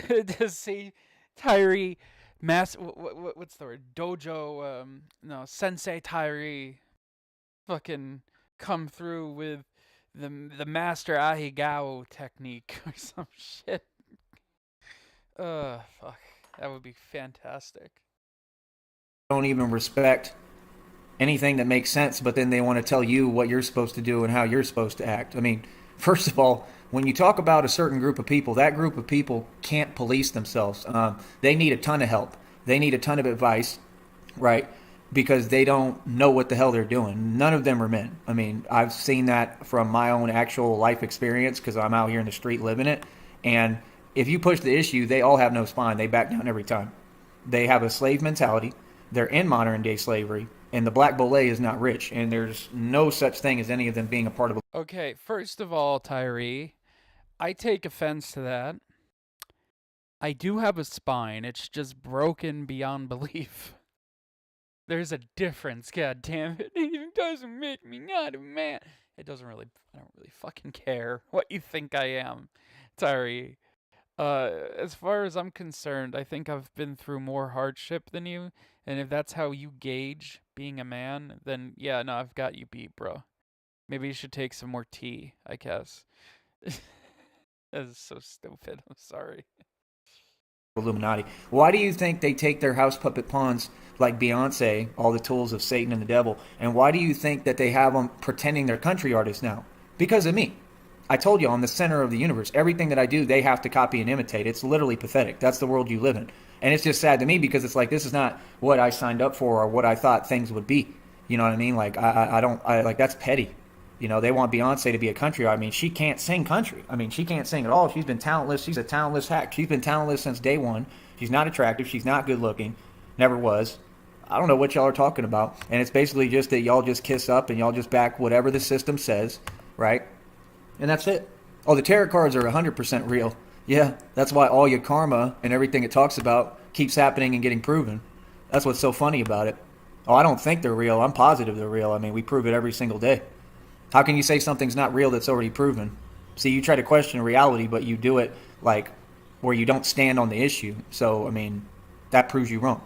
To see Tyree what's the word? Dojo, Sensei Tyree fucking come through with the Master Ahigao technique or some shit. Fuck. That would be fantastic. Don't even respect anything that makes sense, but then they want to tell you what you're supposed to do and how you're supposed to act. I mean, first of all, when you talk about a certain group of people, that group of people can't police themselves. They need a ton of help. They need a ton of advice, right? Because they don't know what the hell they're doing. None of them are men. I mean, I've seen that from my own actual life experience because I'm out here in the street living it. And if you push the issue, they all have no spine. They back down every time. They have a slave mentality. They're in modern day slavery. And the Black Bolet is not rich. And there's no such thing as any of them being a part of a... Okay, first of all, Tyree, I take offense to that. I do have a spine. It's just broken beyond belief. There's a difference, god damn it. It doesn't make me not a man. I don't really fucking care what you think I am, Tyree. As far as I'm concerned, I think I've been through more hardship than you, and if that's how you gauge being a man, then yeah, no, I've got you beat, bro. Maybe you should take some more tea, I guess. That is so stupid. I'm sorry. Illuminati. Why do you think they take their house puppet pawns like Beyonce, all the tools of Satan and the devil, and why do you think that they have them pretending they're country artists now? Because of me. I told you, I'm the center of the universe. Everything that I do, they have to copy and imitate. It's literally pathetic. That's the world you live in. And it's just sad to me because it's like, this is not what I signed up for or what I thought things would be. You know what I mean? Like, that's petty. They want Beyonce to be a country. I mean, she can't sing country. I mean, she can't sing at all. She's been talentless. She's a talentless hack. She's been talentless since day one. She's not attractive. She's not good looking. Never was. I don't know what y'all are talking about. And it's basically just that y'all just kiss up and y'all just back whatever the system says, right? And that's it. Oh, the tarot cards are 100% real. Yeah, that's why all your karma and everything it talks about keeps happening and getting proven. That's what's so funny about it. Oh, I don't think they're real. I'm positive they're real. I mean, we prove it every single day. How can you say something's not real that's already proven? See, you try to question reality, but you do it like where you don't stand on the issue. So, I mean, that proves you wrong,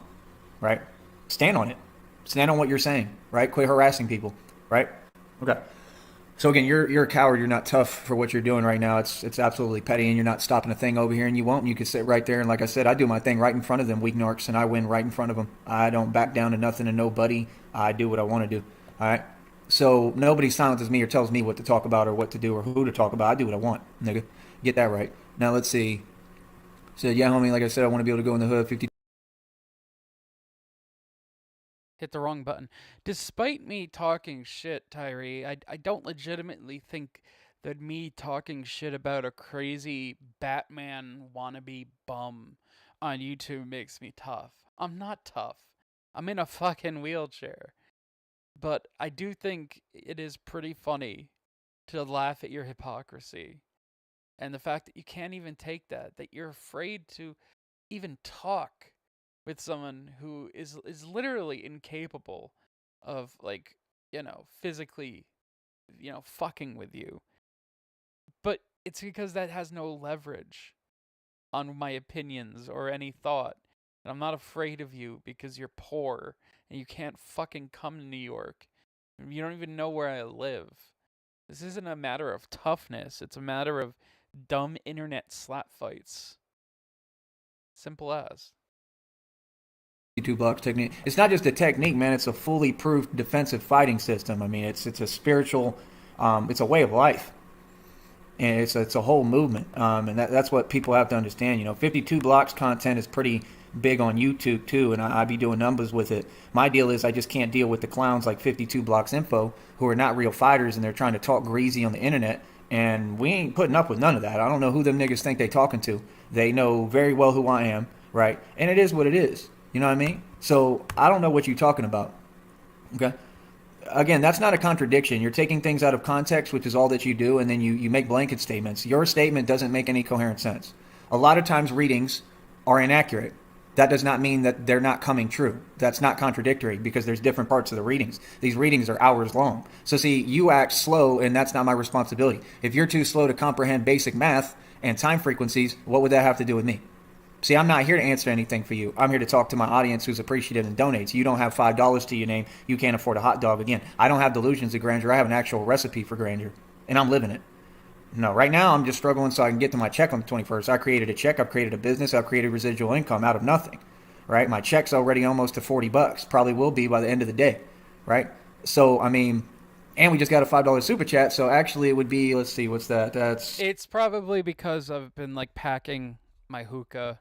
right? Stand on it. Stand on what you're saying, right? Quit harassing people, right? Okay. So again, you're a coward. You're not tough for what you're doing right now. It's absolutely petty, and you're not stopping a thing over here, and you won't. And you can sit right there, and like I said, I do my thing right in front of them weak narcs, and I win right in front of them. I don't back down to nothing and nobody. I do what I want to do, all right? So nobody silences me or tells me what to talk about or what to do or who to talk about. I do what I want, nigga. Get that right. Now let's see. So yeah, homie, like I said, I want to be able to go in the hood 50. hit the wrong button. Despite me talking shit, Tyree, I don't legitimately think that me talking shit about a crazy Batman wannabe bum on YouTube makes me tough. I'm not tough. I'm in a fucking wheelchair. But I do think it is pretty funny to laugh at your hypocrisy. And the fact that you can't even take that you're afraid to even talk with someone who is literally incapable of, like, physically, fucking with you. But it's because that has no leverage on my opinions or any thought. And I'm not afraid of you because you're poor and you can't fucking come to New York. You don't even know where I live. This isn't a matter of toughness. It's a matter of dumb internet slap fights. Simple as. 52 blocks technique. It's not just a technique, man. It's a fully proved defensive fighting system. I mean, it's a spiritual, it's a way of life. And it's a whole movement. And that's what people have to understand. 52 blocks content is pretty big on YouTube too, and I be doing numbers with it. My deal is I just can't deal with the clowns like 52 blocks info who are not real fighters and they're trying to talk greasy on the internet, and we ain't putting up with none of that. I don't know who them niggas think they talking to. They know very well who I am, right? And it is what it is. You know what I mean? So I don't know what you're talking about. Okay? Again, that's not a contradiction. You're taking things out of context, which is all that you do, and then you make blanket statements. Your statement doesn't make any coherent sense. A lot of times readings are inaccurate. That does not mean that they're not coming true. That's not contradictory because there's different parts of the readings. These readings are hours long. So see, you act slow and that's not my responsibility. If you're too slow to comprehend basic math and time frequencies, what would that have to do with me? See, I'm not here to answer anything for you. I'm here to talk to my audience who's appreciative and donates. You don't have $5 to your name. You can't afford a hot dog. Again, I don't have delusions of grandeur. I have an actual recipe for grandeur, and I'm living it. No, right now I'm just struggling so I can get to my check on the 21st. I created a check. I've created a business. I've created residual income out of nothing, right? My check's already almost to $40. Probably will be by the end of the day, right? So, I mean, and we just got a $5 super chat. So actually it would be, let's see, what's that? It's probably because I've been like packing my hookah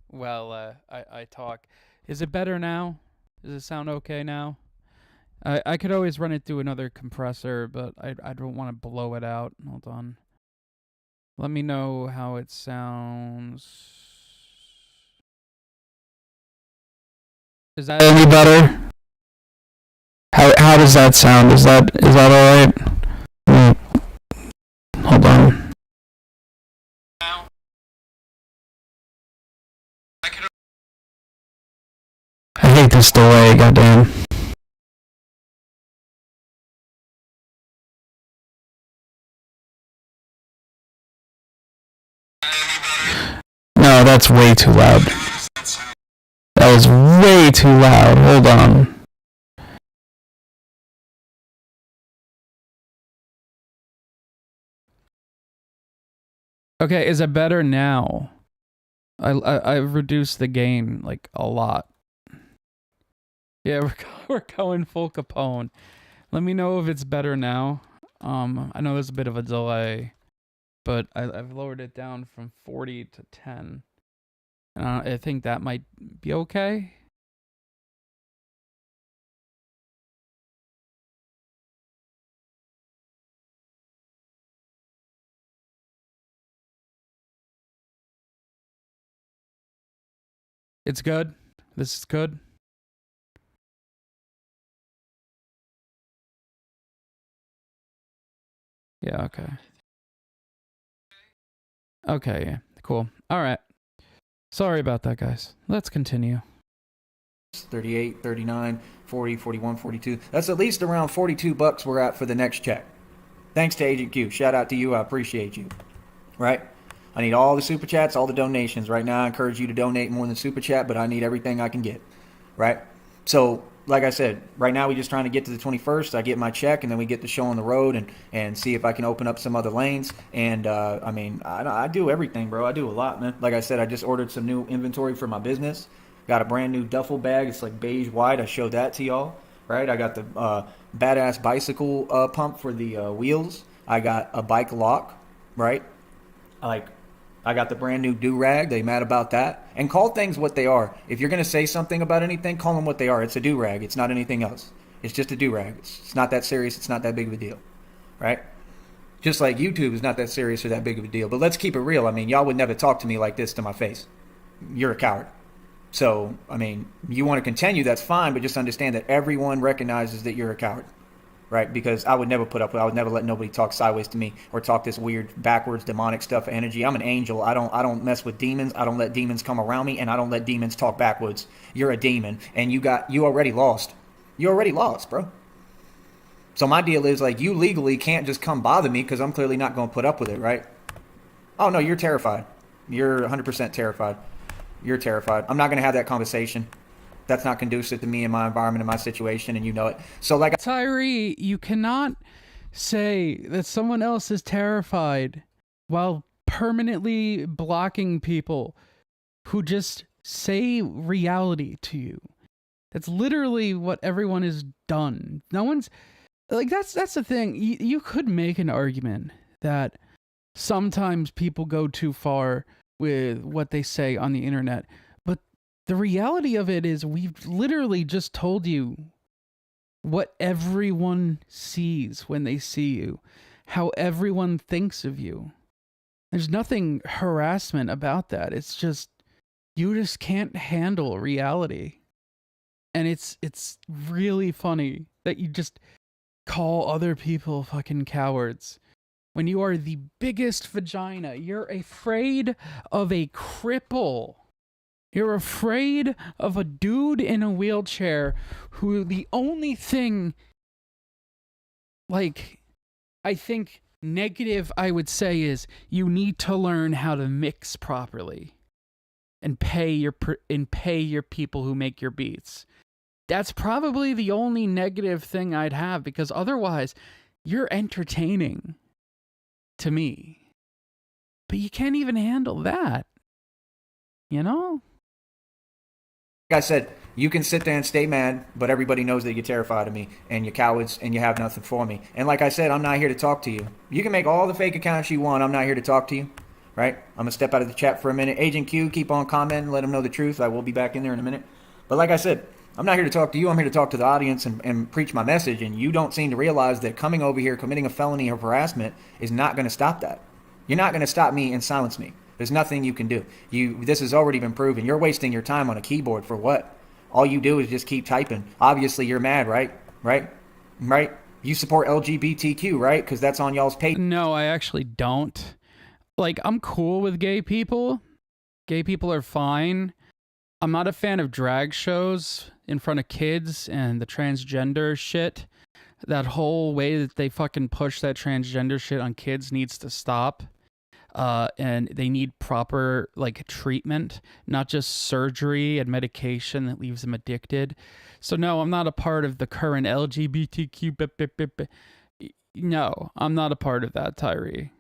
while I talk. Is it better now? Does it sound okay now? I could always run it through another compressor, but I don't want to blow it out. Hold on. Let me know how it sounds. Is that any better? How does that sound? Is that all right? Hold on. I hate this delay, goddamn. No, that's way too loud. That was way too loud. Hold on. Okay, is it better now? I've reduced the gain like a lot. Yeah, we're going full Capone. Let me know if it's better now. I know there's a bit of a delay, but I've lowered it down from 40 to 10. I think that might be okay. It's good. This is good. Yeah, okay. Okay, yeah, cool. All right. Sorry about that, guys. Let's continue. 38, 39, 40, 41, 42. That's at least around $42 we're at for the next check. Thanks to Agent Q. Shout out to you. I appreciate you. Right? I need all the super chats, all the donations. Right now, I encourage you to donate more than super chat, but I need everything I can get. Right? So, like I said, right now we're just trying to get to the 21st. I get my check, and then we get the show on the road and see if I can open up some other lanes. And, I mean, I do everything, bro. I do a lot, man. Like I said, I just ordered some new inventory for my business. Got a brand new duffel bag. It's like beige white. I showed that to y'all, right? I got the badass bicycle pump for the wheels. I got a bike lock, right? Like, I got the brand new do-rag. They mad about that. And call things what they are. If you're going to say something about anything, call them what they are. It's a do-rag. It's not anything else. It's just a do-rag. It's not that serious. It's not that big of a deal. Right? Just like YouTube is not that serious or that big of a deal. But let's keep it real. I mean, y'all would never talk to me like this to my face. You're a coward. So, I mean, you want to continue, that's fine, but just understand that everyone recognizes that you're a coward. Right? Because I would never put up with, I would never let nobody talk sideways to me or talk this weird backwards demonic stuff energy. I'm an angel. I don't mess with demons. I don't let demons come around me, and I don't let demons talk backwards. You're a demon, and you already lost. You already lost, bro. So my deal is, like, you legally can't just come bother me because I'm clearly not going to put up with it, right? Oh no, you're terrified. You're 100% terrified. You're terrified. I'm not going to have that conversation. That's not conducive to me and my environment and my situation, and you know it. So, like, Tyree, you cannot say that someone else is terrified while permanently blocking people who just say reality to you. That's literally what everyone has done. No one's like, that's the thing. You could make an argument that sometimes people go too far with what they say on the internet. But the reality of it is we've literally just told you what everyone sees when they see you, how everyone thinks of you. There's nothing harassment about that. It's just, you just can't handle reality. And it's really funny that you just call other people fucking cowards when you are the biggest vagina. You're afraid of a cripple. You're afraid of a dude in a wheelchair who the only thing, like, I think negative I would say is you need to learn how to mix properly and pay your people who make your beats. That's probably the only negative thing I'd have, because otherwise you're entertaining to me. But you can't even handle that. You know? like I said, you can sit there and stay mad, but everybody knows that you're terrified of me and you're cowards and you have nothing for me. And like I said, I'm not here to talk to you. You can make all the fake accounts you want. I'm not here to talk to you. Right? I'm going to step out of the chat for a minute. Agent Q, keep on commenting. Let them know the truth. I will be back in there in a minute. But like I said, I'm not here to talk to you. I'm here to talk to the audience and preach my message. And you don't seem to realize that coming over here, committing a felony of harassment is not going to stop that. You're not going to stop me and silence me. There's nothing you can do. This has already been proven. You're wasting your time on a keyboard for what? All you do is just keep typing. Obviously, you're mad, right? Right? You support LGBTQ, right? Because that's on y'all's page. No, I actually don't. Like, I'm cool with gay people. Gay people are fine. I'm not a fan of drag shows in front of kids and the transgender shit. That whole way that they fucking push that transgender shit on kids needs to stop. And they need proper, like, treatment, not just surgery and medication that leaves them addicted. So no, I'm not a part of the current LGBTQ. No, I'm not a part of that, Tyree.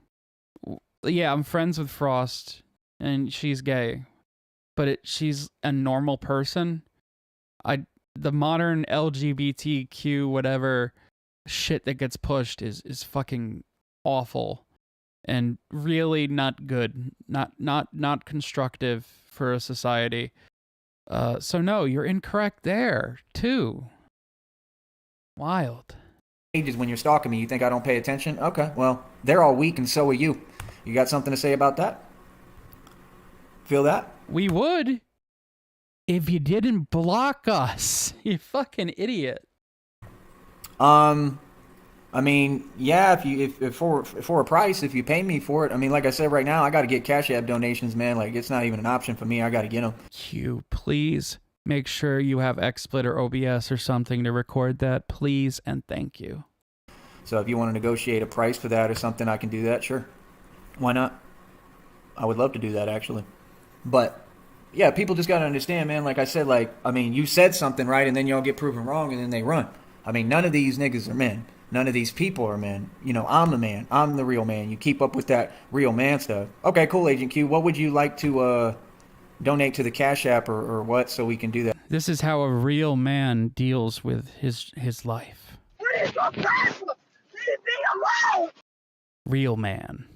Yeah, I'm friends with Frost, and she's gay, but she's a normal person. The modern LGBTQ whatever shit that gets pushed is fucking awful. And really not good, not constructive for a society. So no, you're incorrect there too. Wild. Ages when you're stalking me, you think I don't pay attention? Okay, well, they're all weak and so are you. You got something to say about that? Feel that? We would if you didn't block us. You fucking idiot. I mean, yeah, if for a price, if you pay me for it. I mean, like I said, right now, I got to get Cash App donations, man. Like, it's not even an option for me. I got to get them. Q, please make sure you have XSplit or OBS or something to record that, please, and thank you. So if you want to negotiate a price for that or something, I can do that, sure. Why not? I would love to do that, actually. But, yeah, people just got to understand, man. Like I said, like, I mean, you said something, right, and then y'all get proven wrong, and then they run. I mean, none of these niggas are men. None of these people are men. You know, I'm the man. I'm the real man. You keep up with that real man stuff. Okay, cool, Agent Q. What would you like to donate to the Cash App or what so we can do that? This is how a real man deals with his life. What is your problem? Leave me alone! Real man.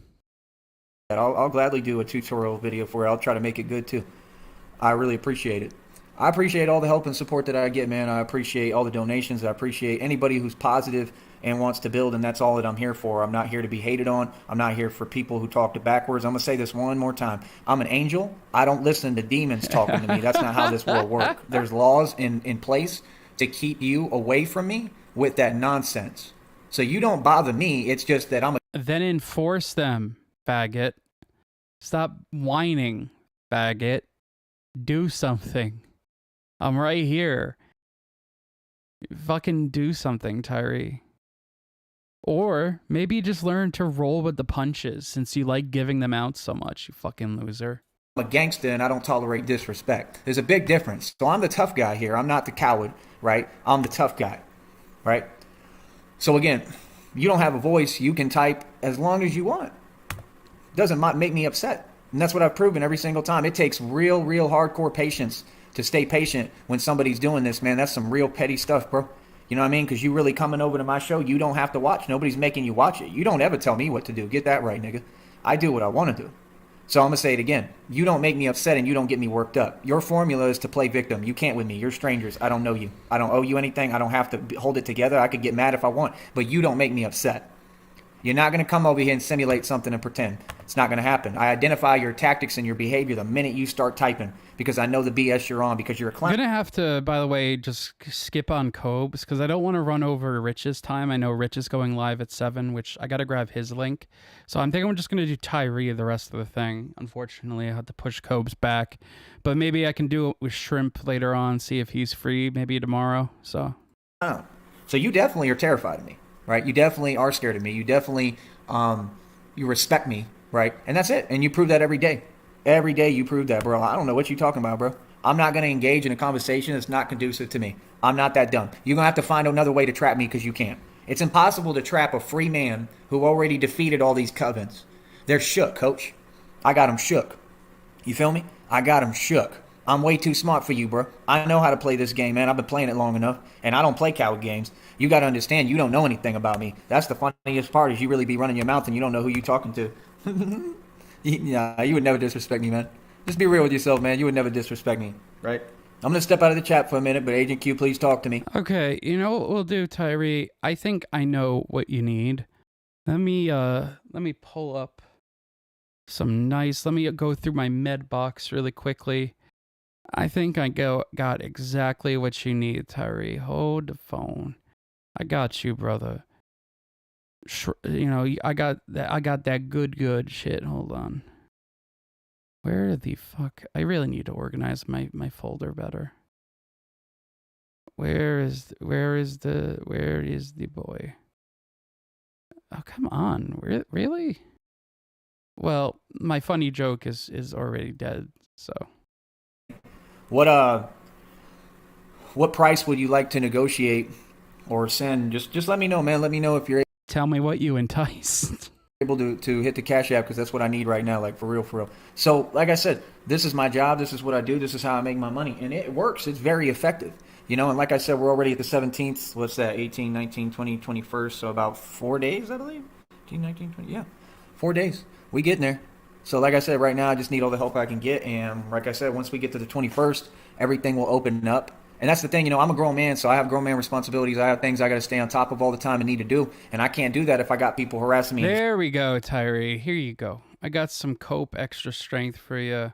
I'll gladly do a tutorial video for it. I'll try to make it good too. I really appreciate it. I appreciate all the help and support that I get, man. I appreciate all the donations. I appreciate anybody who's positive and wants to build, and that's all that I'm here for. I'm not here to be hated on. I'm not here for people who talk to backwards. I'm going to say this one more time. I'm an angel. I don't listen to demons talking to me. That's not how this world works. There's laws in place to keep you away from me with that nonsense. So you don't bother me. It's just that I'm a... Then enforce them, faggot. Stop whining, faggot. Do something. I'm right here. Fucking do something, Tyree. Or maybe just learn to roll with the punches since you like giving them out so much, you fucking loser. I'm a gangster and I don't tolerate disrespect. There's a big difference. So I'm the tough guy here. I'm not the coward, right? I'm the tough guy, right? So again, you don't have a voice. You can type as long as you want. Doesn't make me upset. And that's what I've proven every single time. It takes real hardcore patience to stay patient when somebody's doing this, man. That's some real petty stuff, bro. You know what I mean? Because you really coming over to my show, you don't have to watch. Nobody's making you watch it. You don't ever tell me what to do. Get that right, nigga. I do what I want to do. So I'm going to say it again. You don't make me upset and you don't get me worked up. Your formula is to play victim. You can't with me. You're strangers. I don't know you. I don't owe you anything. I don't have to hold it together. I could get mad if I want. But you don't make me upset. You're not going to come over here and simulate something and pretend. It's not going to happen. I identify your tactics and your behavior the minute you start typing because I know the BS you're on because you're a clown. I'm going to have to, by the way, just skip on Cobes because I don't want to run over Rich's time. I know Rich is going live at 7, which I got to grab his link. So I'm thinking I'm just going to do Tyree the rest of the thing. Unfortunately, I had to push Cobes back. But maybe I can do it with Shrimp later on, see if he's free, maybe tomorrow. So you definitely are terrified of me. Right, you definitely are scared of me. You definitely, you respect me, right? And that's it. And you prove that every day. Every day you prove that, bro. I don't know what you're talking about, bro. I'm not going to engage in a conversation that's not conducive to me. I'm not that dumb. You're going to have to find another way to trap me because you can't. It's impossible to trap a free man who already defeated all these covens. They're shook, coach. I got them shook. You feel me? I got them shook. I'm way too smart for you, bro. I know how to play this game, man. I've been playing it long enough, and I don't play coward games. You got to understand, you don't know anything about me. That's the funniest part is you really be running your mouth and you don't know who you talking to. Yeah, you would never disrespect me, man. Just be real with yourself, man. You would never disrespect me, right? I'm going to step out of the chat for a minute, but Agent Q, please talk to me. Okay, you know what we'll do, Tyree? I think I know what you need. Let me pull up some nice... Let me go through my med box really quickly. I think I got exactly what you need, Tyree. Hold the phone. I got you, brother. You know, I got that good shit. Hold on. Where the fuck? I really need to organize my folder better. Where is the boy? Oh, come on. Really? Well, my funny joke is already dead, so. What price would you like to negotiate or send? Just let me know, man. Let me know if you're Tell me what you enticed. able to hit the Cash App because that's what I need right now, like for real. So, like I said, this is my job. This is what I do. This is how I make my money. And it works. It's very effective. You know, and like I said, we're already at the 17th. What's that? 18, 19, 20, 21st. So about 4 days, I believe. 18, 19, 20. Yeah, 4 days. We getting there. So like I said, right now I just need all the help I can get. And like I said, once we get to the 21st, everything will open up. And that's the thing, you know, I'm a grown man, so I have grown man responsibilities. I have things I got to stay on top of all the time and need to do. And I can't do that if I got people harassing me. There we go, Tyree. Here you go. I got some Cope extra strength for you.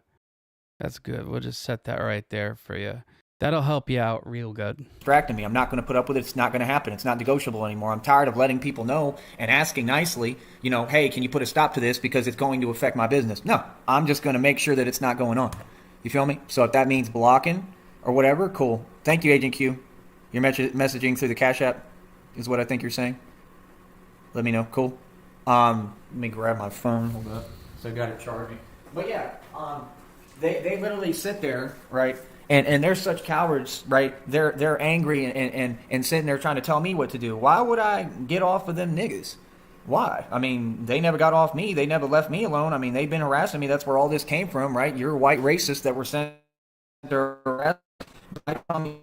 That's good. We'll just set that right there for you. That'll help you out real good. Distracting me. I'm not going to put up with it. It's not going to happen. It's not negotiable anymore. I'm tired of letting people know and asking nicely, you know, hey, can you put a stop to this because it's going to affect my business? No, I'm just going to make sure that it's not going on. You feel me? So if that means blocking or whatever, cool. Thank you, Agent Q. You're messaging through the Cash App is what I think you're saying. Let me know. Cool. Let me grab my phone. Hold up. So I got it charging. But yeah, they literally sit there, right? And they're such cowards, right? They're angry and sitting there trying to tell me what to do. Why would I get off of them niggas? Why? I mean, they never got off me. They never left me alone. I mean, they've been harassing me. That's where all this came from, right? You're white racists that were sent to harass me.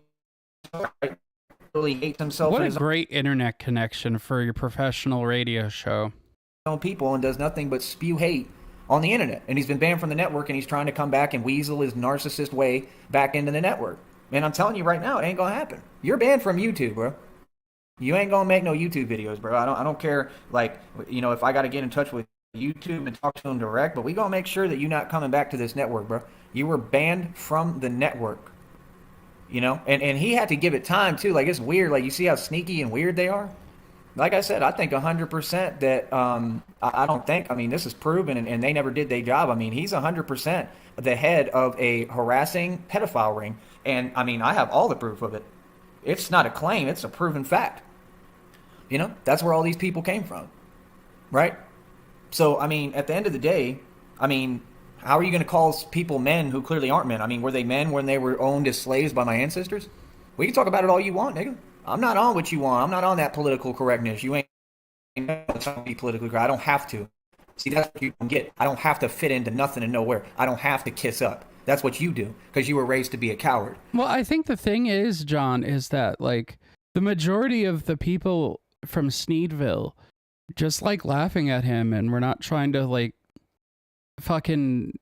Really hates himself. What a great internet connection for your professional radio show. Own people and does nothing but spew hate on the internet. And he's been banned from the network, and he's trying to come back and weasel his narcissist way back into the network. And I'm telling you right now, it ain't gonna happen. You're banned from YouTube, bro. You ain't gonna make no YouTube videos, bro. I don't care, like, you know, if I gotta get in touch with YouTube and talk to them direct, but we gonna make sure that you're not coming back to this network, bro. You were banned from the network. You know? And he had to give it time too. Like, it's weird. Like, you see how sneaky and weird they are? Like I said, I think 100% that I don't think, I mean, this is proven, and they never did their job. I mean, he's 100% the head of a harassing pedophile ring. And I mean, I have all the proof of it. It's not a claim, it's a proven fact. You know, that's where all these people came from, right? So, I mean, at the end of the day, I mean, how are you going to call people men who clearly aren't men? I mean, were they men when they were owned as slaves by my ancestors? We can talk about it all you want, nigga. I'm not on what you want. I'm not on that political correctness. You ain't to be politically correct. I don't have to. See, that's what you can get. I don't have to fit into nothing and nowhere. I don't have to kiss up. That's what you do, because you were raised to be a coward. Well, I think the thing is, John, is that, like, the majority of the people from Sneedville just like laughing at him, and we're not trying to, like, fucking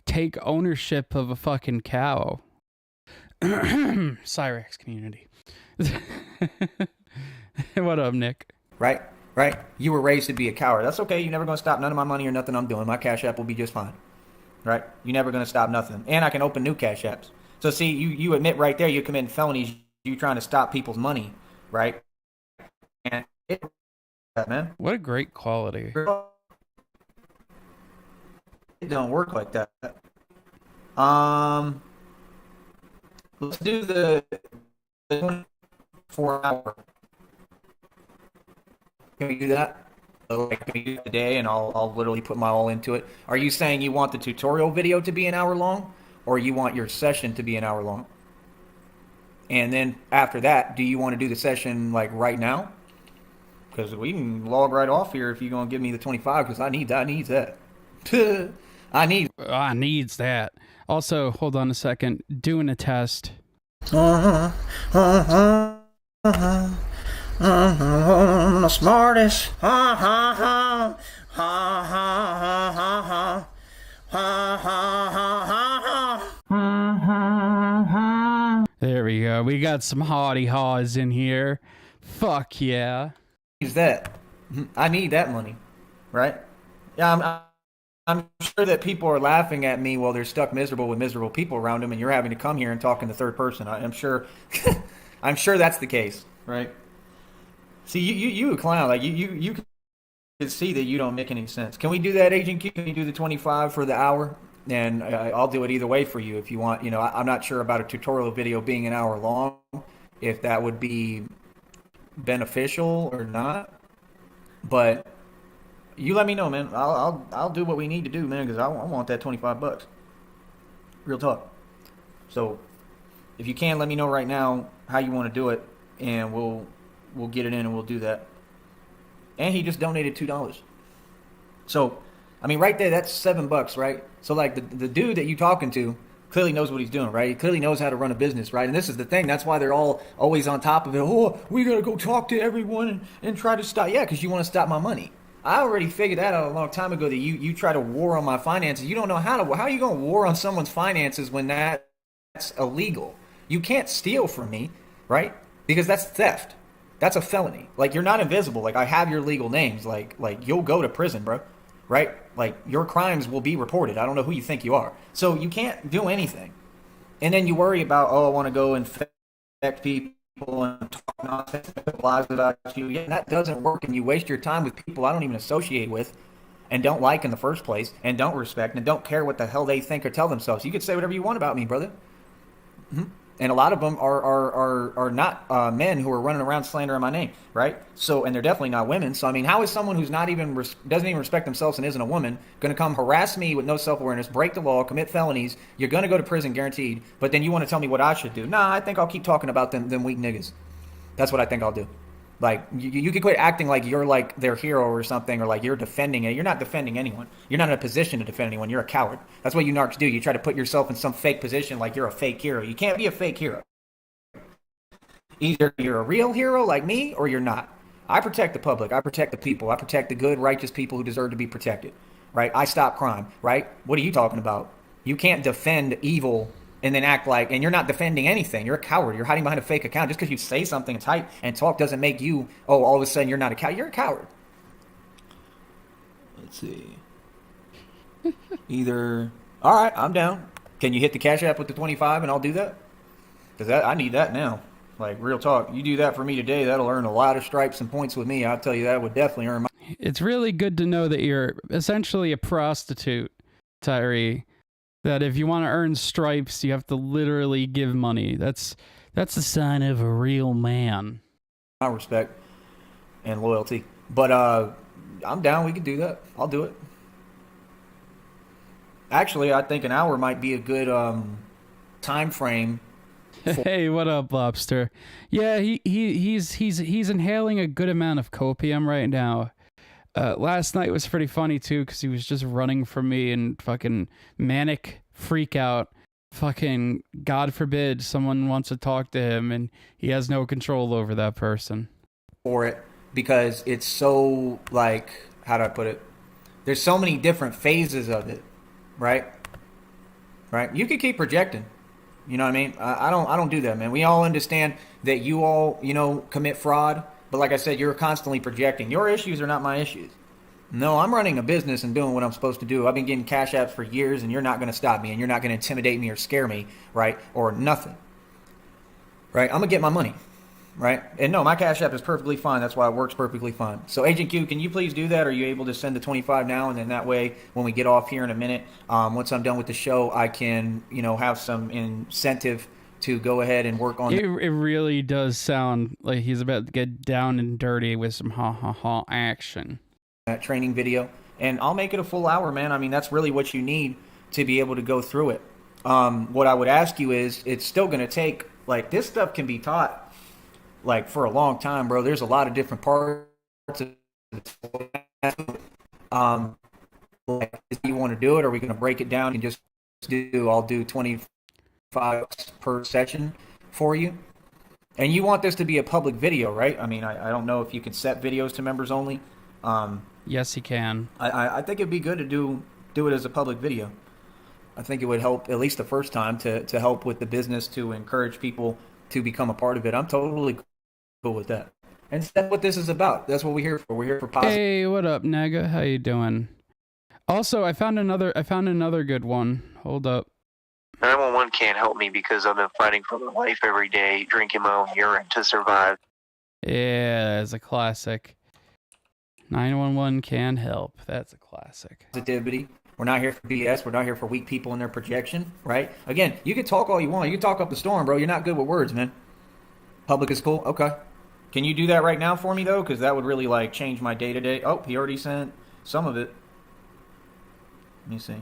take ownership of a fucking cow. Cyrex community. What up, Nick? Right? You were raised to be a coward. That's okay. You're never going to stop none of my money or nothing I'm doing. My Cash App will be just fine. Right? You're never going to stop nothing. And I can open new Cash Apps. So see, you admit right there you're committing felonies. You're trying to stop people's money. Right? And man. What a great quality. It don't work like that. Let's do the 24-hour. Can we do that? Like, can we do it today, and I'll literally put my all into it. Are you saying you want the tutorial video to be an hour long, or you want your session to be an hour long? And then after that, do you want to do the session like right now? Because we can log right off here if you're gonna give me the 25, because I need that. I needs that. I needs that. Also, hold on a second. Doing a test. The smartest. There we go. We got some haughty haws in here. Fuck yeah. Is that? I need that money, right? Yeah, I'm sure that people are laughing at me while they're stuck miserable with miserable people around them, and you're having to come here and talk in the third person. I'm sure, I'm sure that's the case, right? See, you a clown. Like you can see that you don't make any sense. Can we do that, Agent Q? Can you do the 25 for the hour? And I'll do it either way for you if you want. You know, I'm not sure about a tutorial video being an hour long, if that would be beneficial or not, but you let me know, man. I'll do what we need to do, man, because I want that $25. Real talk. So if you can, let me know right now how you want to do it, and we'll get it in and we'll do that. And he just donated $2. So I mean, right there, that's $7, right? So like the dude that you talking to clearly knows what he's doing, right? He clearly knows how to run a business, right? And this is the thing. That's why they're all always on top of it. Oh, we got to go talk to everyone and try to stop. Yeah, because you want to stop my money. I already figured that out a long time ago, that you try to war on my finances. You don't know how are you going to war on someone's finances when that's illegal? You can't steal from me, right? Because that's theft. That's a felony. Like, you're not invisible. Like, I have your legal names. Like you'll go to prison, bro. Right? Like, your crimes will be reported. I don't know who you think you are. So you can't do anything. And then you worry about, I want to go infect people and talk nonsense and lies about you. Yeah, that doesn't work, and you waste your time with people I don't even associate with and don't like in the first place and don't respect and don't care what the hell they think or tell themselves. You could say whatever you want about me, brother. Mm-hmm. And a lot of them are not men who are running around slandering my name, right? So, and they're definitely not women. So, I mean, how is someone who's not even doesn't even respect themselves and isn't a woman going to come harass me with no self-awareness, break the law, commit felonies? You're going to go to prison, guaranteed. But then you want to tell me what I should do? Nah, I think I'll keep talking about them weak niggas. That's what I think I'll do. Like, you can quit acting like you're like their hero or something, or like you're defending it. You're not defending anyone. You're not in a position to defend anyone. You're a coward. That's what you narcs do. You try to put yourself in some fake position like you're a fake hero. You can't be a fake hero. Either you're a real hero like me, or you're not. I protect the public. I protect the people. I protect the good, righteous people who deserve to be protected. right? I stop crime, right? What are you talking about? You can't defend evil and then act like, and you're not defending anything. You're a coward. You're hiding behind a fake account. Just because you say something and type and talk doesn't make you, oh, all of a sudden you're not a coward. You're a coward. Let's see. Either, all right, I'm down. Can you hit the Cash App with the 25 and I'll do that? Because I need that now. Like, real talk. You do that for me today, that'll earn a lot of stripes and points with me. I'll tell you that would definitely earn my... It's really good to know that you're essentially a prostitute, Tyree. That if you want to earn stripes, you have to literally give money. That's a sign of a real man. My respect and loyalty. But I'm down. We can do that. I'll do it. Actually, I think an hour might be a good time frame. Hey, what up, Lobster? Yeah, he's inhaling a good amount of copium right now. Last night was pretty funny too, because he was just running from me and fucking manic freak out. Fucking God forbid someone wants to talk to him and he has no control over that person. For it, because it's so, like, how do I put it? There's so many different phases of it, right? Right? You could keep projecting. You know what I mean? I don't do that, man. We all understand that you all, commit fraud. But like I said, you're constantly projecting. Your issues are not my issues. No, I'm running a business and doing what I'm supposed to do. I've been getting Cash Apps for years, and you're not going to stop me, and you're not going to intimidate me or scare me, right? Or nothing, right? I'm going to get my money, right? And no, my Cash App is perfectly fine. That's why it works perfectly fine. So Agent Q, can you please do that? Are you able to send the 25 now? And then that way, when we get off here in a minute, once I'm done with the show, I can, have some incentive to go ahead and work on it. It really does sound like he's about to get down and dirty with some ha action. That training video, and I'll make it a full hour, man. I mean, that's really what you need to be able to go through it. What I would ask you is, it's still going to take, like, this stuff can be taught, like, for a long time, bro. There's a lot of different parts of it. Like, if you want to do it, are we going to break it down and just I'll do 25 per session for you? And you want this to be a public video, right? I mean, I don't know if you can set videos to members only. Yes, he can. I think it'd be good to do it as a public video. I think it would help, at least the first time, to help with the business, to encourage people to become a part of it. I'm totally cool with that. And that's what this is about. That's what we're here for. We're here for positive. Hey, what up, Naga? How you doing? Also, I found another good one. Hold up. 911 can't help me because I've been fighting for my life every day, drinking my own urine to survive. Yeah, it's a classic. 911 can help. That's a classic. Positivity. We're not here for BS. We're not here for weak people and their projection, right? Again, you can talk all you want. You can talk up the storm, bro. You're not good with words, man. Public is cool. Okay. Can you do that right now for me, though? Because that would really, like, change my day-to-day. Oh, he already sent some of it. Let me see.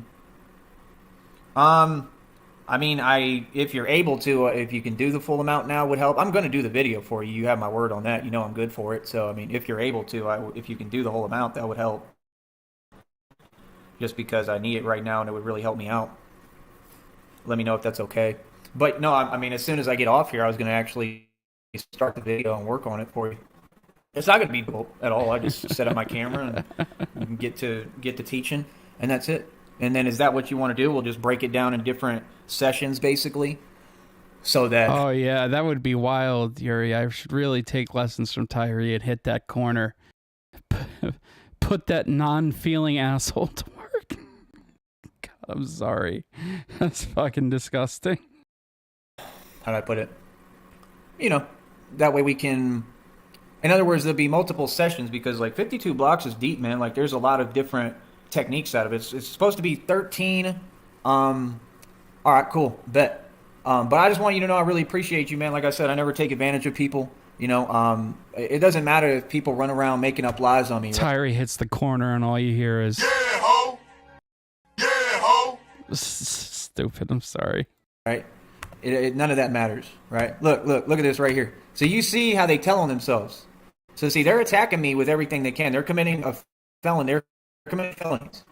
I mean, if you're able to, if you can do the full amount now would help. I'm going to do the video for you. You have my word on that. You know I'm good for it. So, I mean, if you're able to, if you can do the whole amount, that would help. Just because I need it right now and it would really help me out. Let me know if that's okay. But no, I mean, as soon as I get off here, I was going to actually start the video and work on it for you. It's not going to be difficult at all. I just set up my camera and get to teaching, and that's it. And then is that what you want to do? We'll just break it down in different sessions, basically, so that... Oh, yeah, that would be wild, Yuri. I should really take lessons from Tyree and hit that corner. Put that non-feeling asshole to work. God, I'm sorry. That's fucking disgusting. How do I put it? That way we can... In other words, there'll be multiple sessions because, like, 52 blocks is deep, man. Like, there's a lot of different techniques out of it. It's supposed to be 13. All right, cool. Bet. But I just want you to know I really appreciate you, man. Like I said, I never take advantage of people. It doesn't matter if people run around making up lies on me. Right? Tyree hits the corner and all you hear is... Yeah, ho! Yeah, ho! Stupid, I'm sorry. Right? None of that matters, right? Look at this right here. So you see how they tell on themselves. So see, they're attacking me with everything they can. They're committing a felon. They're committing felonies.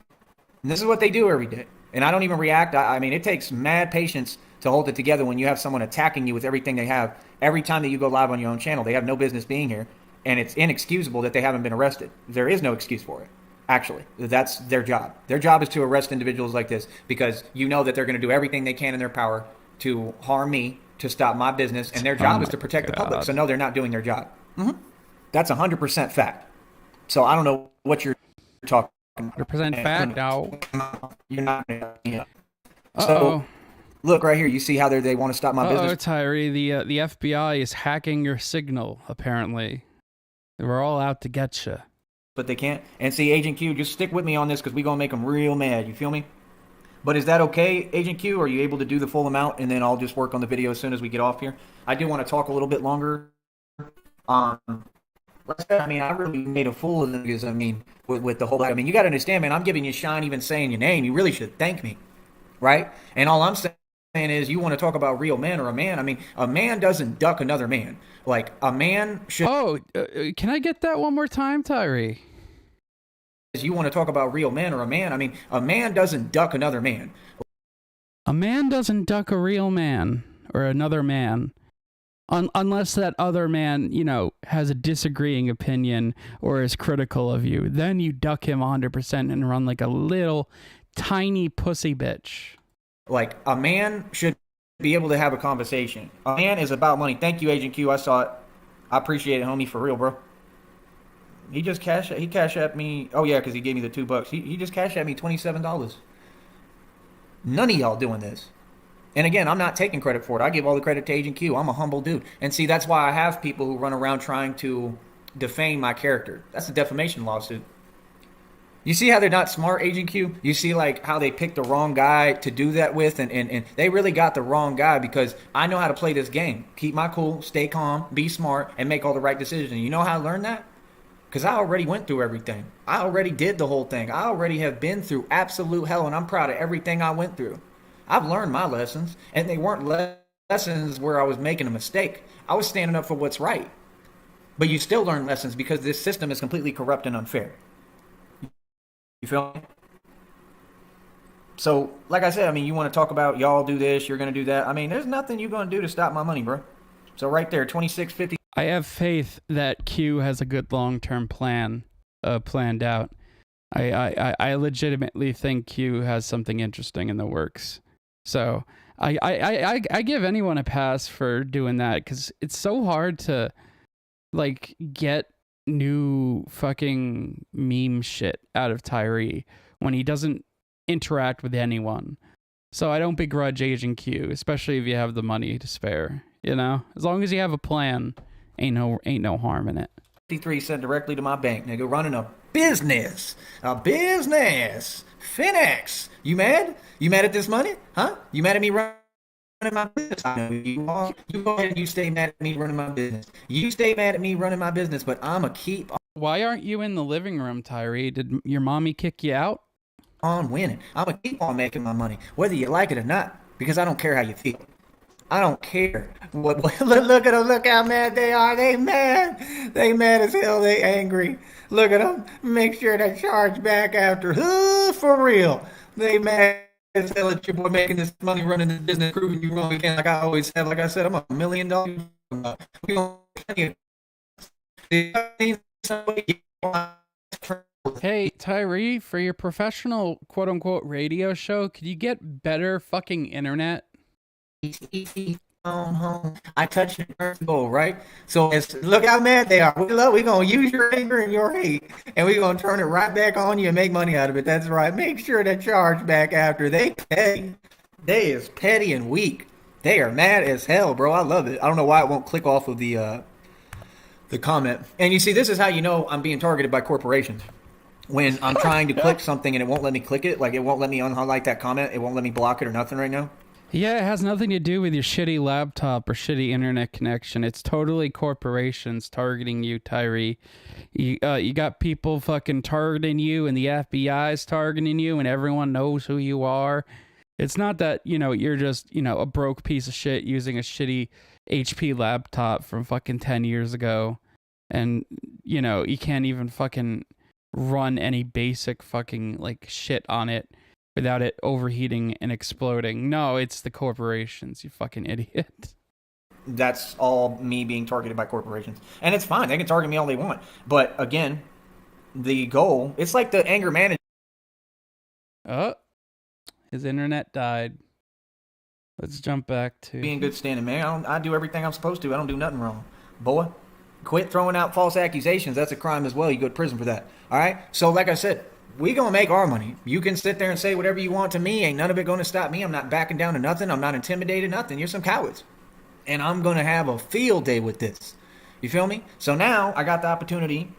And this is what they do every day. And I don't even react. I mean, it takes mad patience to hold it together when you have someone attacking you with everything they have. Every time that you go live on your own channel, they have no business being here. And it's inexcusable that they haven't been arrested. There is no excuse for it. Actually, that's their job. Their job is to arrest individuals like this because you know that they're going to do everything they can in their power to harm me, to stop my business, and their job is to protect the public. So no, they're not doing their job. That's 100% fact. So I don't know what you're talking about. 100% fact. No. You're not. So look right here. You see how they want to stop my business? Tyree, the FBI is hacking your signal. Apparently, we're all out to get you. But they can't. And see, Agent Q, just stick with me on this because we're going to make them real mad. You feel me? But is that okay, Agent Q? Are you able to do the full amount? And then I'll just work on the video as soon as we get off here. I do want to talk a little bit longer. I really made a fool of niggas, with the whole, you got to understand, man, I'm giving you shine even saying your name. You really should thank me, right? And all I'm saying is you want to talk about real men or a man. A man doesn't duck another man. Like, a man should... can I get that one more time, Tyree? You want to talk about real men or a man. A man doesn't duck another man. A man doesn't duck a real man or another man. Unless that other man, has a disagreeing opinion or is critical of you. Then you duck him 100% and run like a little tiny pussy bitch. Like, a man should be able to have a conversation. A man is about money. Thank you, Agent Q. I saw it. I appreciate it, homie, for real, bro. He just cashed at me. Oh, yeah, because he gave me the $2. He just cashed at me $27. None of y'all doing this. And again, I'm not taking credit for it. I give all the credit to Agent Q. I'm a humble dude. And see, that's why I have people who run around trying to defame my character. That's a defamation lawsuit. You see how they're not smart, Agent Q? You see how they picked the wrong guy to do that with, and they really got the wrong guy because I know how to play this game. Keep my cool, stay calm, be smart, and make all the right decisions. And you know how I learned that? Because I already went through everything. I already did the whole thing. I already have been through absolute hell, and I'm proud of everything I went through. I've learned my lessons, and they weren't lessons where I was making a mistake. I was standing up for what's right. But you still learn lessons because this system is completely corrupt and unfair. You feel me? So, like I said, you want to talk about y'all do this, you're going to do that. There's nothing you're going to do to stop my money, bro. So right there, $26.50. I have faith that Q has a good long-term plan planned out. I legitimately think Q has something interesting in the works. So I give anyone a pass for doing that because it's so hard to get new fucking meme shit out of Tyree when he doesn't interact with anyone. So I don't begrudge Agent Q, especially if you have the money to spare. As long as you have a plan, ain't no harm in it. 53 sent directly to my bank, nigga, running a business. Finex. You mad? You mad at this money? Huh? You mad at me running my business? I know you are. You go ahead and you stay mad at me running my business. You stay mad at me running my business, but I'ma keep Why aren't you in the living room, Tyree? Did your mommy kick you out? on winning. I'ma keep on making my money, whether you like it or not, because I don't care how you feel. I don't care. Look at them. Look how mad they are. They mad. They mad as hell. They angry. Look at them. Make sure to charge back after. For real. They mad as hell at your boy making this money, running this business, proving you wrong again. Like I always have. Like I said, I'm $1 million. We gonna Hey, Tyree, for your professional quote-unquote radio show, could you get better fucking internet? I touched it first goal, right? So look how mad they are. We're going to use your anger and your hate, and we're going to turn it right back on you and make money out of it. That's right. Make sure to charge back after. They petty. They is petty and weak. They are mad as hell, bro. I love it. I don't know why it won't click off of the comment. And you see, this is how you know I'm being targeted by corporations. When I'm trying to click something and it won't let me click it, like it won't let me unhighlight that comment, it won't let me block it or nothing right now. Yeah, it has nothing to do with your shitty laptop or shitty internet connection. It's totally corporations targeting you, Tyree. You got people fucking targeting you, and the FBI's targeting you, and everyone knows who you are. It's not that, you're just, a broke piece of shit using a shitty HP laptop from fucking 10 years ago. And, you can't even fucking run any basic fucking, shit on it without it overheating and exploding. No, it's the corporations, you fucking idiot. That's all me being targeted by corporations. And it's fine. They can target me all they want. But again, the goal. It's like the anger management. Oh, his internet died. Let's jump back to Being good standing man. I do everything I'm supposed to. I don't do nothing wrong. Boy, quit throwing out false accusations. That's a crime as well. You go to prison for that. All right? So like I said, we going to make our money. You can sit there and say whatever you want to me. Ain't none of it going to stop me. I'm not backing down to nothing. I'm not intimidated, nothing. You're some cowards. And I'm going to have a field day with this. You feel me? So now I got the opportunity.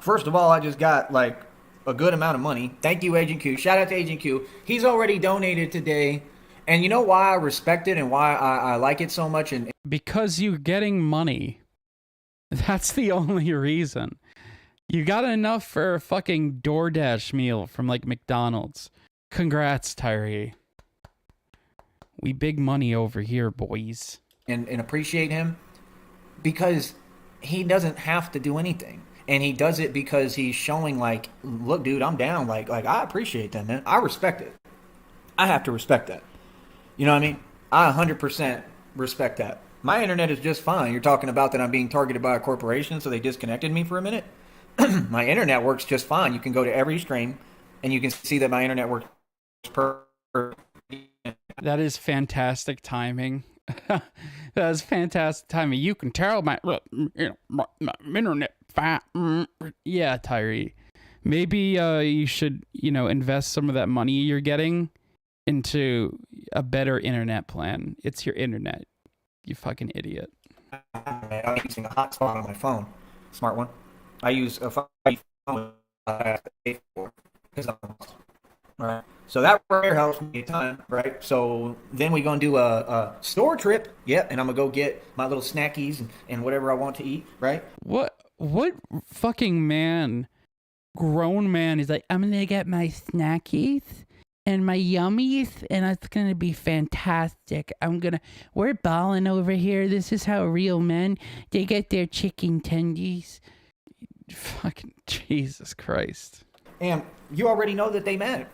First of all, I just got like a good amount of money. Thank you, Agent Q. Shout out to Agent Q. He's already donated today. And you know why I respect it and why I like it so much? And because you're getting money. That's the only reason. You got enough for a fucking DoorDash meal from like McDonald's. Congrats, Tyree. We big money over here, boys. And appreciate him because he doesn't have to do anything. And he does it because he's showing like, look, dude, I'm down. Like I appreciate that, man. I respect it. I have to respect that. You know what I mean? I 100% respect that. My internet is just fine. You're talking about that I'm being targeted by a corporation, so they disconnected me for a minute. My internet works just fine. You can go to every stream, and you can see that my internet works perfect. That is fantastic timing. That is fantastic timing. You can tell my internet fine. Yeah, Tyree. Maybe you should, invest some of that money you're getting into a better internet plan. It's your internet. You fucking idiot. I'm using a hotspot on my phone. Smart one. I use a phone because I'm right. So that right here helps me a ton, right? So then we're gonna do a store trip. Yep, and I'm gonna go get my little snackies and whatever I want to eat, right? What fucking grown man is like, I'm gonna get my snackies and my yummies, and it's gonna be fantastic. We're balling over here. This is how real men, they get their chicken tendies. Fucking Jesus Christ. And you already know that they mad.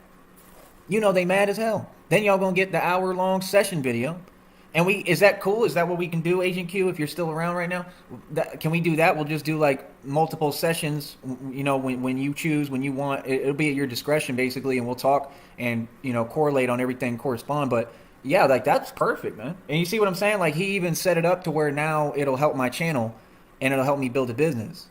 You know they mad as hell. Then y'all gonna get the hour-long session video. And is that cool? Is that what we can do, Agent Q, if you're still around right now? Can we do that? We'll just do like multiple sessions, when you choose, when you want. It'll be at your discretion, basically, and we'll talk and, correlate on everything, correspond. But yeah, like that's perfect, man. And you see what I'm saying? Like he even set it up to where now it'll help my channel and it'll help me build a business.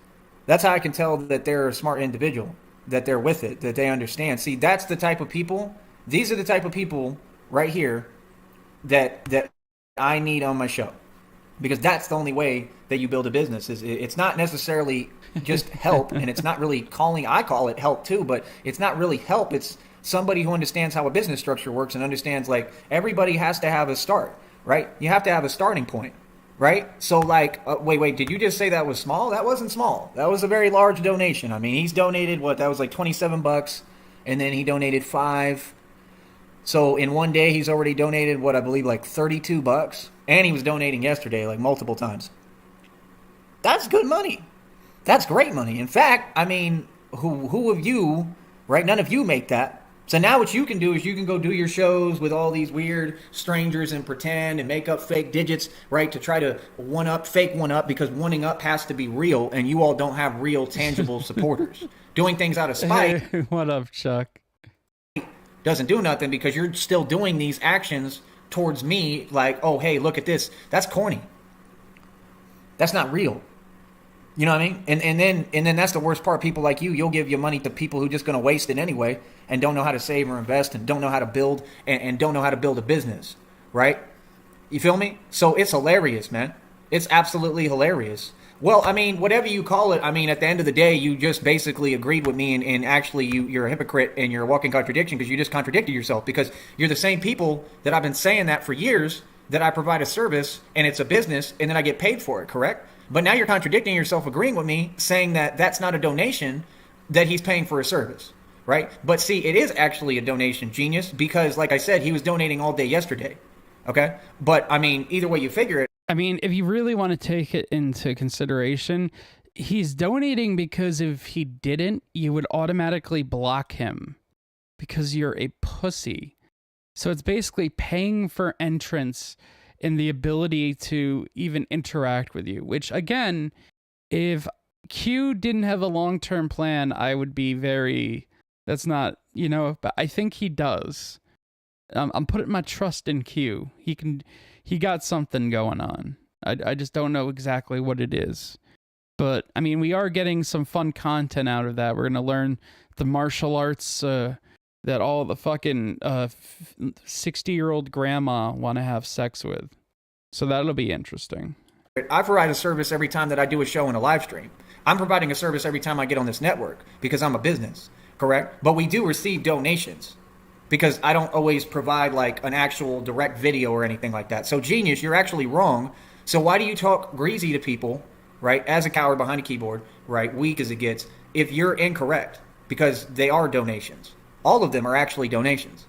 That's how I can tell that they're a smart individual, that they're with it, that they understand. See, that's the type of people, these are the type of people right here that I need on my show. Because that's the only way that you build a business. It's not necessarily just help, and it's not really I call it help too, but it's not really help. It's somebody who understands how a business structure works and understands like everybody has to have a start, right? You have to have a starting point. Right? So like, wait, did you just say that was small? That wasn't small. That was a very large donation. I mean, he's donated that was like $27, and then he donated $5. So in one day, he's already donated I believe like $32, and he was donating yesterday like multiple times. That's good money. That's great money. In fact, I mean, who of you, right? None of you make that. So now what you can do is you can go do your shows with all these weird strangers and pretend and make up fake digits, right, to try to fake one up, because one up has to be real, and you all don't have real, tangible supporters. Doing things out of spite. Hey, what up, Chuck? Doesn't do nothing because you're still doing these actions towards me like, oh, hey, look at this. That's corny. That's not real. You know what I mean? And then that's the worst part. People like you'll give your money to people who just going to waste it anyway and don't know how to save or invest and don't know how to build and don't know how to build a business, right? You feel me? So it's hilarious, man. It's absolutely hilarious. Well, I mean, whatever you call it, I mean, at the end of the day, you just basically agreed with me and actually you're a hypocrite and you're a walking contradiction because you just contradicted yourself because you're the same people that I've been saying that for years, that I provide a service and it's a business and then I get paid for it, correct? But now you're contradicting yourself, agreeing with me, saying that that's not a donation, that he's paying for a service, right? But see, it is actually a donation, genius, because like I said, he was donating all day yesterday, okay? But I mean, either way you figure it. I mean, if you really want to take it into consideration, he's donating because if he didn't, you would automatically block him because you're a pussy. So it's basically paying for entrance and the ability to even interact with you, which again, if Q didn't have a long-term plan, I would be very. That's not, but I think he does. I'm putting my trust in Q. He got something going on. I just don't know exactly what it is. But, I mean, we are getting some fun content out of that. We're going to learn the martial arts that all the fucking 60-year-old grandma want to have sex with. So that'll be interesting. I provide a service every time that I do a show and a live stream. I'm providing a service every time I get on this network because I'm a business, correct? But we do receive donations because I don't always provide like an actual direct video or anything like that. So Genius, you're actually wrong. So why do you talk greasy to people, right, as a coward behind a keyboard, right, weak as it gets, if you're incorrect? Because they are donations. All of them are actually donations,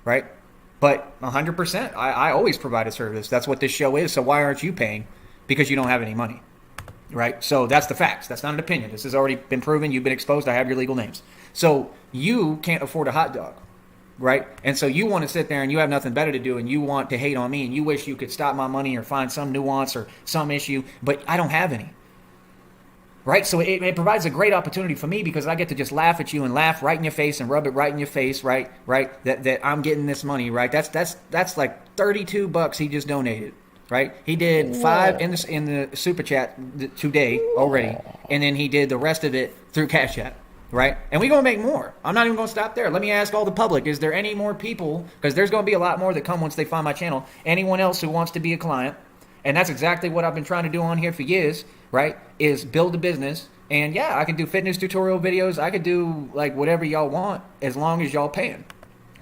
right? But 100%, I always provide a service. That's what this show is. So why aren't you paying? Because you don't have any money, right? So that's the facts. That's not an opinion. This has already been proven. You've been exposed. I have your legal names. So you can't afford a hot dog, right? And so you want to sit there and you have nothing better to do and you want to hate on me and you wish you could stop my money or find some nuance or some issue, but I don't have any, right? So it provides a great opportunity for me because I get to just laugh at you and laugh right in your face and rub it right in your face, right? That I'm getting this money, right? That's like $32 he just donated. Right, he did 5 in the super chat today already, and then he did the rest of it through Cash App. Right, and we're gonna make more. I'm not even gonna stop there. Let me ask all the public: is there any more people? Because there's gonna be a lot more that come once they find my channel. Anyone else who wants to be a client? And that's exactly what I've been trying to do on here for years. Right, is build a business. And yeah, I can do fitness tutorial videos. I could do like whatever y'all want as long as y'all paying,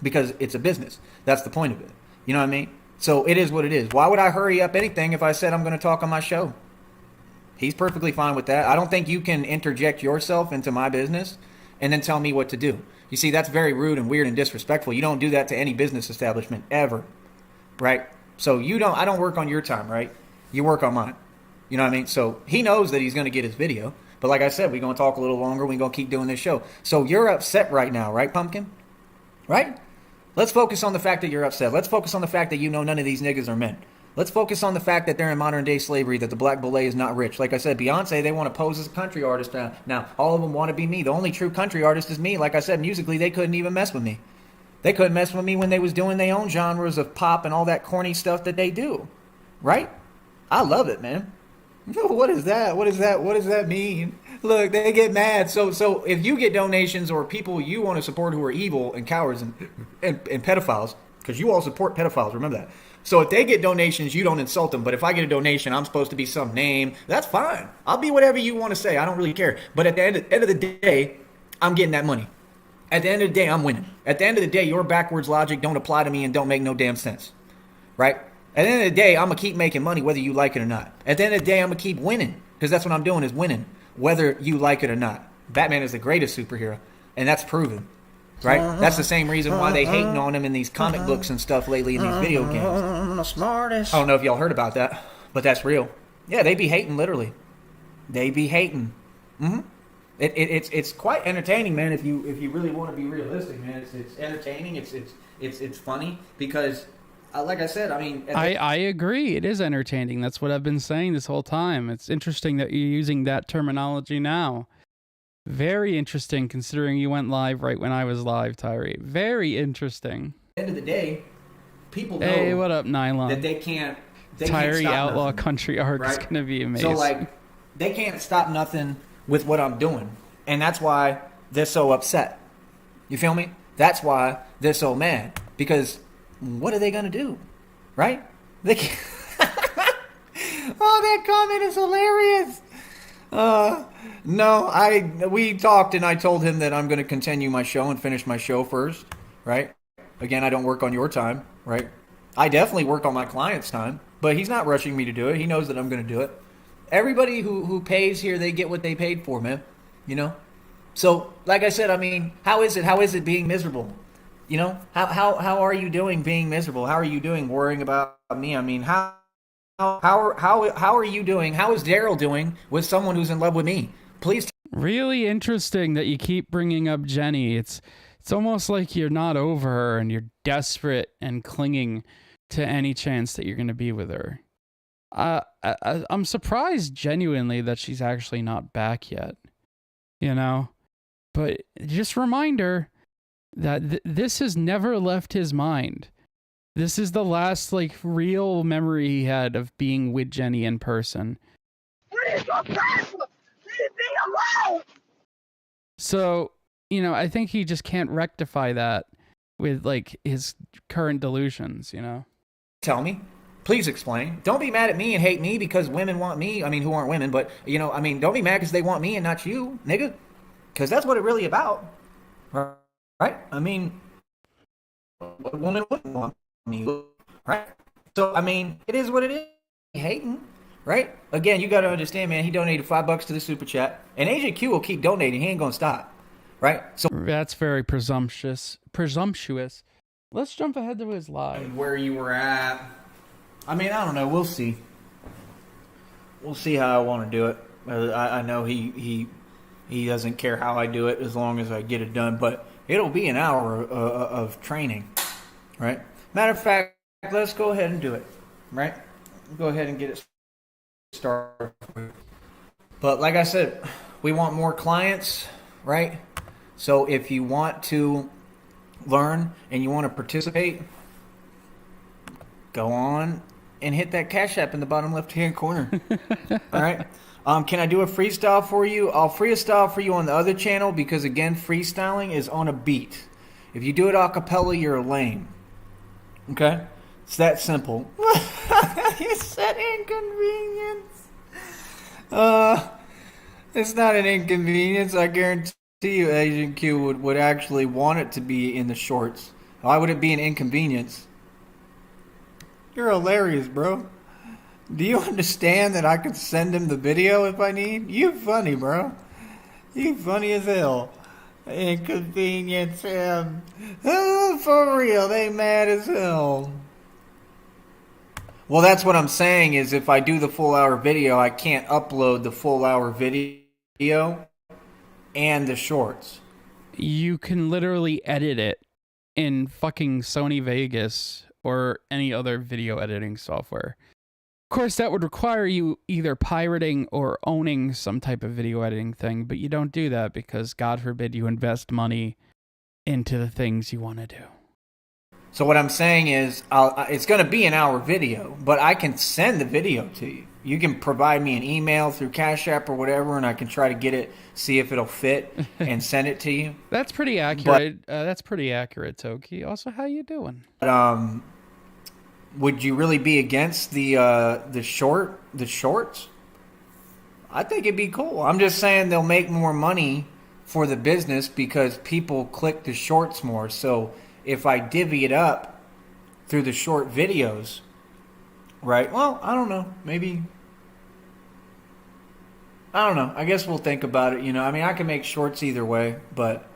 because it's a business. That's the point of it. You know what I mean? So it is what it is. Why would I hurry up anything if I said I'm going to talk on my show? He's perfectly fine with that. I don't think you can interject yourself into my business and then tell me what to do. You see, that's very rude and weird and disrespectful. You don't do that to any business establishment ever, right? So I don't work on your time, right? You work on mine. You know what I mean? So he knows that he's going to get his video. But like I said, we're going to talk a little longer. We're going to keep doing this show. So you're upset right now, right, Pumpkin? Right? Let's focus on the fact that you're upset. Let's focus on the fact that you know none of these niggas are men. Let's focus on the fact that they're in modern day slavery, that the black ballet is not rich. Like I said, Beyonce, they want to pose as a country artist now. Now, all of them want to be me. The only true country artist is me. Like I said, musically, they couldn't even mess with me. They couldn't mess with me when they was doing their own genres of pop and all that corny stuff that they do. Right? I love it, man. What is that? What is that? What does that mean? Look, they get mad. So if you get donations or people you want to support who are evil and cowards and pedophiles, because you all support pedophiles, remember that. So if they get donations, you don't insult them. But if I get a donation, I'm supposed to be some name. That's fine. I'll be whatever you want to say. I don't really care. But at the end of the day, I'm getting that money. At the end of the day, I'm winning. At the end of the day, your backwards logic don't apply to me and don't make no damn sense. Right? At the end of the day, I'm going to keep making money whether you like it or not. At the end of the day, I'm going to keep winning. Because that's what I'm doing is winning. Whether you like it or not. Batman is the greatest superhero. And that's proven. Right? That's the same reason why they hating on him in these comic books and stuff lately in these video games. I'm the smartest. I don't know if y'all heard about that. But that's real. Yeah, they be hating literally. They be hating. Mm-hmm. It's quite entertaining, man, if you really want to be realistic, man. It's entertaining. It's funny because... like I said, I mean... I agree. It is entertaining. That's what I've been saying this whole time. It's interesting that you're using that terminology now. Very interesting, considering you went live right when I was live, Tyree. Very interesting. At the end of the day, people know... Hey, what up, Nylon? ...that they can't Tyree stop Outlaw nothing, Country Art is right? going to be amazing. So, like, they can't stop nothing with what I'm doing. And that's why they're so upset. You feel me? That's why they're so mad. Because... what are they gonna do, right? They can't. Oh, that comment is hilarious. No, we talked and I told him that I'm gonna continue my show and finish my show first, right? Again, I don't work on your time, right? I definitely work on my client's time, but he's not rushing me to do it. He knows that I'm gonna do it. Everybody who pays here, they get what they paid for, man. You know. So, like I said, I mean, how is it being miserable? You know, how are you doing being miserable? How are you doing worrying about me? I mean, how are you doing? How is Daryl doing with someone who's in love with me? Please. Really interesting that you keep bringing up Jenny. It's almost like you're not over her and you're desperate and clinging to any chance that you're going to be with her. I'm surprised genuinely that she's actually not back yet, you know? But just reminder that this has never left his mind. This is the last, like, real memory he had of being with Jenny in person. Please, your pastor! Leave me alone! So, you know, I think he just can't rectify that with, like, his current delusions, you know? Tell me. Please explain. Don't be mad at me and hate me because women want me. I mean, who aren't women, but, you know, I mean, don't be mad because they want me and not you, nigga. Because that's what it really about. Right? I mean, what woman wouldn't want me, right? So, I mean, it is what it is. Hating, right? Again, you got to understand, man, he donated $5 to the super chat. And Agent Q will keep donating. He ain't going to stop. Right? So that's very presumptuous. Let's jump ahead to his live. Where you were at. I mean, I don't know. We'll see. We'll see how I want to do it. I know he doesn't care how I do it as long as I get it done. But it'll be an hour of training, right? Matter of fact, let's go ahead and do it, right? Go ahead and get it started. But like I said, we want more clients, right? So if you want to learn and you want to participate, go on and hit that Cash App in the bottom left-hand corner. All right. Can I do a freestyle for you? I'll freestyle for you on the other channel because, again, freestyling is on a beat. If you do it a cappella, you're lame. Okay? It's that simple. You said inconvenience. It's not an inconvenience. I guarantee you Agent Q would actually want it to be in the shorts. Why would it be an inconvenience? You're hilarious, bro. Do you understand that I could send him the video if I need? You funny, bro. You funny as hell. Inconvenience him. Oh, for real, they mad as hell. Well, that's what I'm saying is if I do the full hour video, I can't upload the full hour video and the shorts. You can literally edit it in fucking Sony Vegas or any other video editing software. Of course, that would require you either pirating or owning some type of video editing thing, but you don't do that because, God forbid, you invest money into the things you want to do. So what I'm saying is, it's going to be an hour video, but I can send the video to you. You can provide me an email through Cash App or whatever, and I can try to get it, see if it'll fit, and send it to you. That's pretty accurate. That's pretty accurate, Toki. Also, how you doing? Would you really be against the shorts? I think it'd be cool. I'm just saying they'll make more money for the business because people click the shorts more. So if I divvy it up through the short videos, right? Well, I don't know. Maybe. I don't know. I guess we'll think about it. You know, I mean, I can make shorts either way, but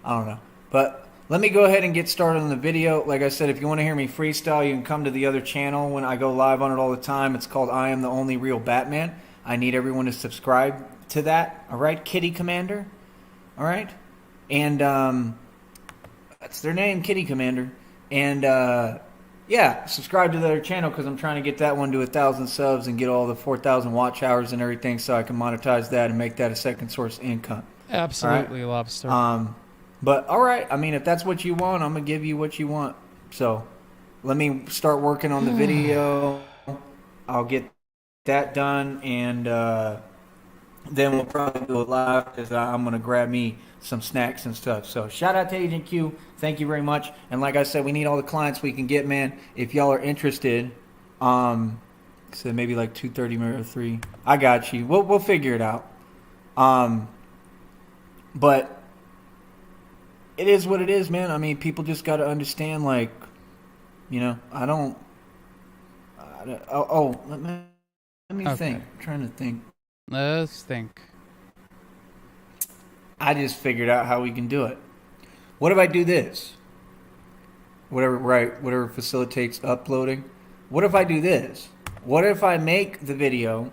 I don't know. But let me go ahead and get started on the video. Like I said, if you want to hear me freestyle, you can come to the other channel when I go live on it all the time. It's called I Am the Only Real Batman. I need everyone to subscribe to that. All right, Kitty Commander. All right. And that's their name, Kitty Commander. And yeah, subscribe to their channel because I'm trying to get that one to 1,000 subs and get all the 4,000 watch hours and everything so I can monetize that and make that a second source of income. Absolutely, right? Lobster. But all right, I mean, if that's what you want, I'm gonna give you what you want. So let me start working on the video. I'll get that done, and then we'll probably do it live because I'm gonna grab me some snacks and stuff. So shout out to Agent Q. Thank you very much. And like I said, we need all the clients we can get, man. If y'all are interested, so maybe like 2:30 or 3. I got you. We'll figure it out. But it is what it is, man. I mean, people just got to understand, like, you know, let me think. I'm trying to think. Let's think. I just figured out how we can do it. What if I do this? Whatever facilitates uploading. What if I do this? What if I make the video,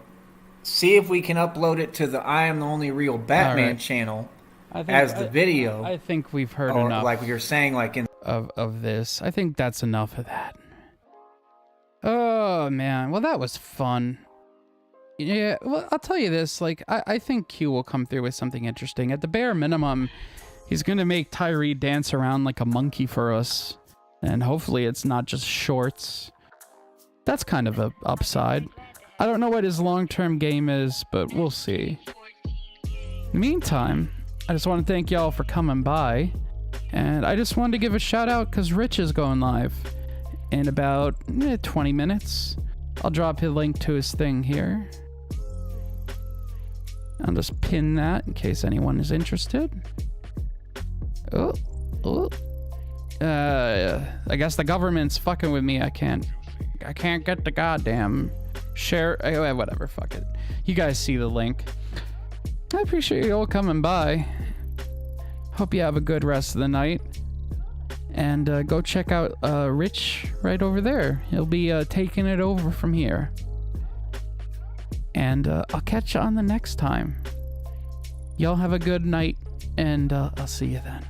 see if we can upload it to the I Am the Only Real Batman channel as the video? I think we've heard or enough. Like you're saying, like in of this. I think that's enough of that. Oh man, well that was fun. Yeah, well, I'll tell you this. Like, I think Q will come through with something interesting. At the bare minimum, he's gonna make Tyree dance around like a monkey for us. And hopefully it's not just shorts. That's kind of a upside. I don't know what his long-term game is, but we'll see. In the meantime, I just want to thank y'all for coming by. And I just wanted to give a shout out because Rich is going live in about 20 minutes. I'll drop a link to his thing here. I'll just pin that in case anyone is interested. I guess the government's fucking with me. I can't get the goddamn share. Whatever, fuck it. You guys see the link. I appreciate you all coming by. Hope you have a good rest of the night. And go check out Rich right over there. He'll be taking it over from here. And I'll catch you on the next time. Y'all have a good night, and I'll see you then.